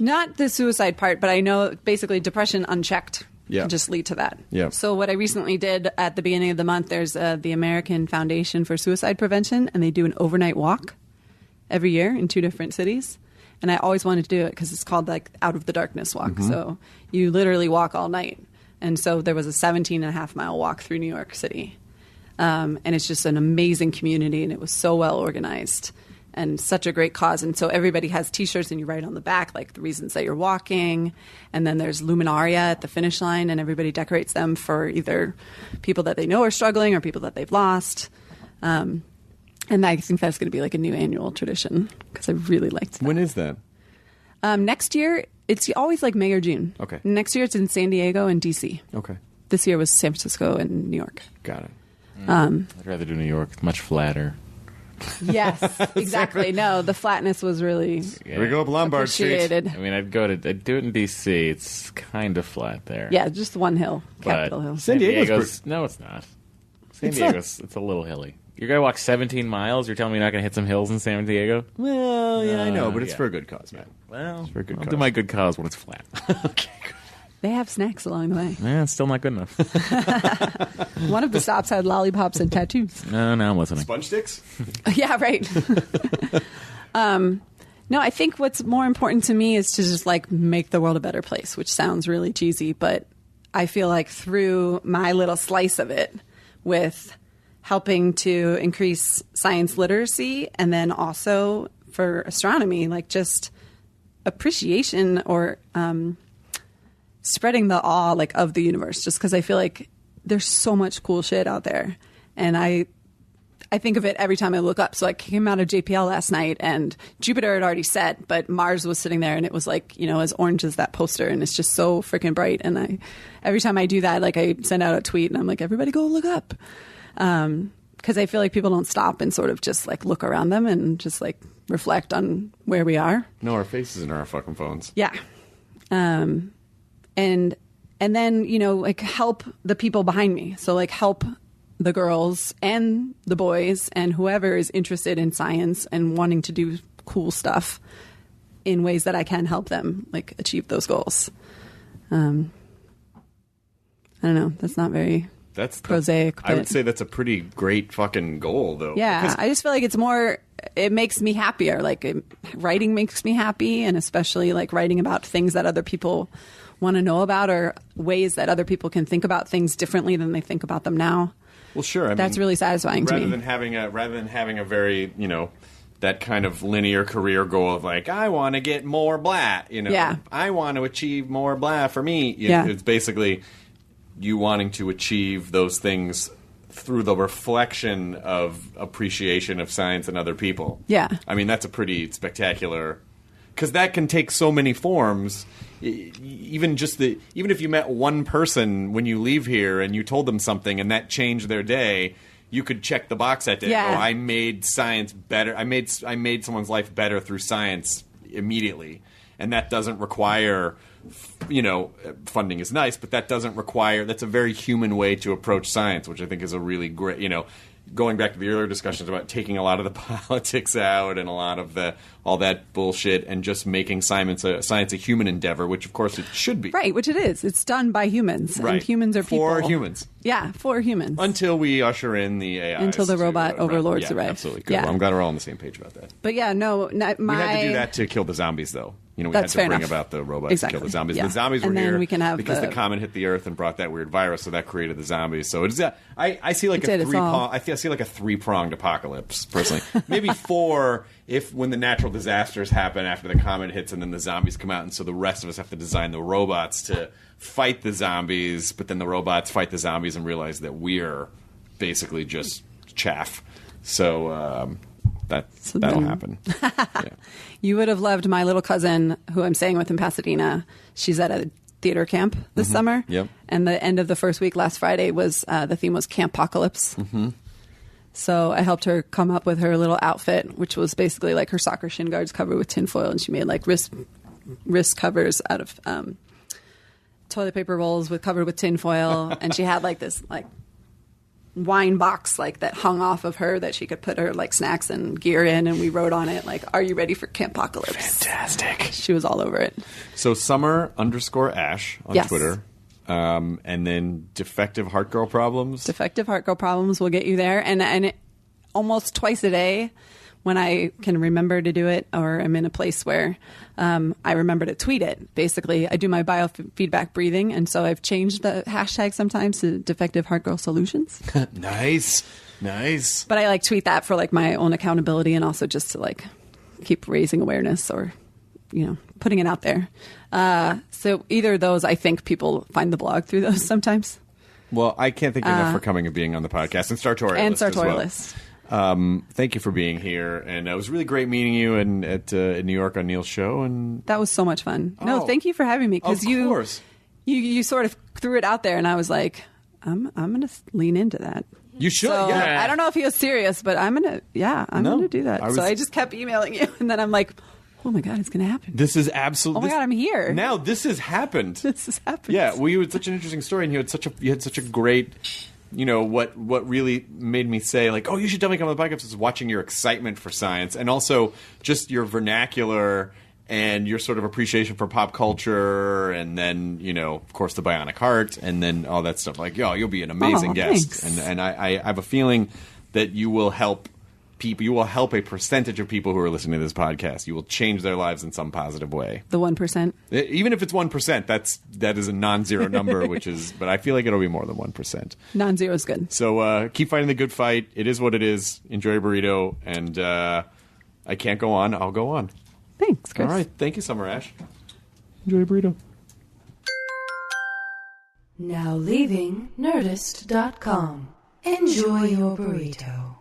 Not the suicide part, but I know basically depression unchecked can just lead to that. Yeah. So what I recently did at the beginning of the month, there's the American Foundation for Suicide Prevention, and they do an overnight walk every year in 2 different cities. And I always wanted to do it because it's called Out of the Darkness Walk. Mm-hmm. So you literally walk all night. And so there was a 17.5-mile walk through New York City. And it's just an amazing community, and it was so well organized and such a great cause. And so everybody has T-shirts, and you write on the back, like, the reasons that you're walking. And then there's luminaria at the finish line, and everybody decorates them for either people that they know are struggling or people that they've lost. And I think that's going to be like a new annual tradition because I really liked that. When is that? Next year, it's always like May or June. Okay. Next year, it's in San Diego and D.C. Okay. This year was San Francisco and New York. Got it. I'd rather do New York. It's much flatter. Yes, exactly. No, the flatness was really Yeah. We go up Lombard Street. appreciated. I mean, I'd do it in D.C. It's kind of flat there. Yeah, just one hill, But Capitol Hill. San Diego's no, it's not. San It's not. Diego's it's a little hilly. You're gonna walk 17 miles. You're telling me you're not gonna hit some hills in San Diego? Well, yeah, I know, but it's yeah. for a good cause, man. Well, for a good I'll cause. do my good cause when it's flat. Okay, good. They have snacks along the way. Yeah, it's still not good enough. One of the stops had lollipops and tattoos. No, I'm listening. Sponge sticks? Yeah, right. No, I think what's more important to me is to just like make the world a better place, which sounds really cheesy, but I feel like through my little slice of it with helping to increase science literacy and then also for astronomy, like just appreciation or spreading the awe like of the universe, just because I feel like there's so much cool shit out there. And I think of it every time I look up. So I came out of JPL last night and Jupiter had already set, but Mars was sitting there and it was like, you know, as orange as that poster. And it's just so freaking bright. And every time I do that, like I send out a tweet and I'm like, everybody go look up. Because I feel like people don't stop and sort of just like look around them and just like reflect on where we are. No, our faces in our fucking phones. Yeah. And then, you know, like help the people behind me. So like help the girls and the boys and whoever is interested in science and wanting to do cool stuff in ways that I can help them like achieve those goals. I don't know. That's not very That's prosaic. I would but- say that's a pretty great fucking goal, though. Yeah, Because- I just feel like it's more. It makes me happier. Like writing makes me happy, and especially like writing about things that other people want to know about, or ways that other people can think about things differently than they think about them now. well, sure. That's really satisfying to rather me. than having a very, you know, that kind of linear career goal of like, I want to get more blah, you know, Yeah. I want to achieve more blah for me. Yeah. It's basically you wanting to achieve those things through the reflection of appreciation of science and other people. Yeah. I mean, that's a pretty spectacular, because that can take so many forms. Even if you met one person when you leave here and you told them something and that changed their day, you could check the box that day. Yeah. Go, I made science better. I made someone's life better through science immediately, and that doesn't require, you know, funding is nice, but that doesn't require. That's a very human way to approach science, which I think is a really great, you know. Going back to the earlier discussions about taking a lot of the politics out and a lot of all that bullshit and just making science a human endeavor, which of course it should be. Right, which it is. It's done by humans, Right. and humans are people. For humans. Yeah, for humans. Until we usher in the AI. Until the robot overlords arrive. Absolutely. Good. Yeah. Well, I'm glad we're all on the same page about that. But yeah, no, not my. We had to do that to kill the zombies, though. You know, we That's had fair to bring enough. about the robots Exactly. to kill the zombies. Yeah. The zombies were And then here we can have because the the- comet hit the Earth and brought that weird virus, so that created the zombies. So it's I see like That's it, it's all- I see like a three-pronged apocalypse personally. Maybe four when the natural disasters happen after the comet hits and then the zombies come out, and so the rest of us have to design the robots to fight the zombies, but then the robots fight the zombies and realize that we're basically just chaff. So that'll then- happen. Yeah. You would have loved my little cousin, who I'm staying with in Pasadena. She's at a theater camp this summer. Yep. And the end of the first week last Friday was the theme was Campocalypse. Mm-hmm. So I helped her come up with her little outfit, which was basically like her soccer shin guards covered with tinfoil, and she made like wrist covers out of toilet paper rolls covered with tinfoil, and she had like this like wine box like that hung off of her that she could put her like snacks and gear in, and we wrote on it like, "Are you ready for Campocalypse?" Fantastic. She was all over it. So summer_Ash on Yes. Twitter. And then defective heart girl problems. Defective heart girl problems will get you there, and almost twice a day when I can remember to do it, or I'm in a place where I remember to tweet it. Basically, I do my biofeedback breathing, and so I've changed the hashtag sometimes to Defective Heart Girl Solutions. Nice. But I tweet that for my own accountability, and also just to keep raising awareness, or putting it out there. So either of those, I think people find the blog through those sometimes. Well, I can't thank you enough for coming and being on the podcast, and Sartorialist. Thank you for being here, and it was really great meeting you at in New York on Neil's show. And that was so much fun. No, thank you for having me, because you sort of threw it out there, and I was like, I'm going to lean into that. You should. So, yeah. I don't know if he was serious, but I'm going to do that. So I just kept emailing you, and then I'm like, oh my God, it's going to happen. This is absolutely. Oh my God, I'm here. Now this has happened. This has happened. Yeah, well, you had such an interesting story, and you had such a great. What really made me say, oh, you should definitely come on the podcast is watching your excitement for science, and also just your vernacular and your sort of appreciation for pop culture, and then, of course, the bionic heart, and then all that stuff. You'll be an amazing guest. Thanks. And I have a feeling that you will help people. You will help a percentage of people who are listening to this podcast. You will change their lives in some positive way. The 1%? Even if it's 1%, that is a non-zero number, but I feel like it'll be more than 1%. Non-zero is good. So keep fighting the good fight. It is what it is. Enjoy a burrito. And I can't go on. I'll go on. Thanks, Chris. All right. Thank you, Summer Ash. Enjoy a burrito. Now leaving Nerdist.com. Enjoy your burrito.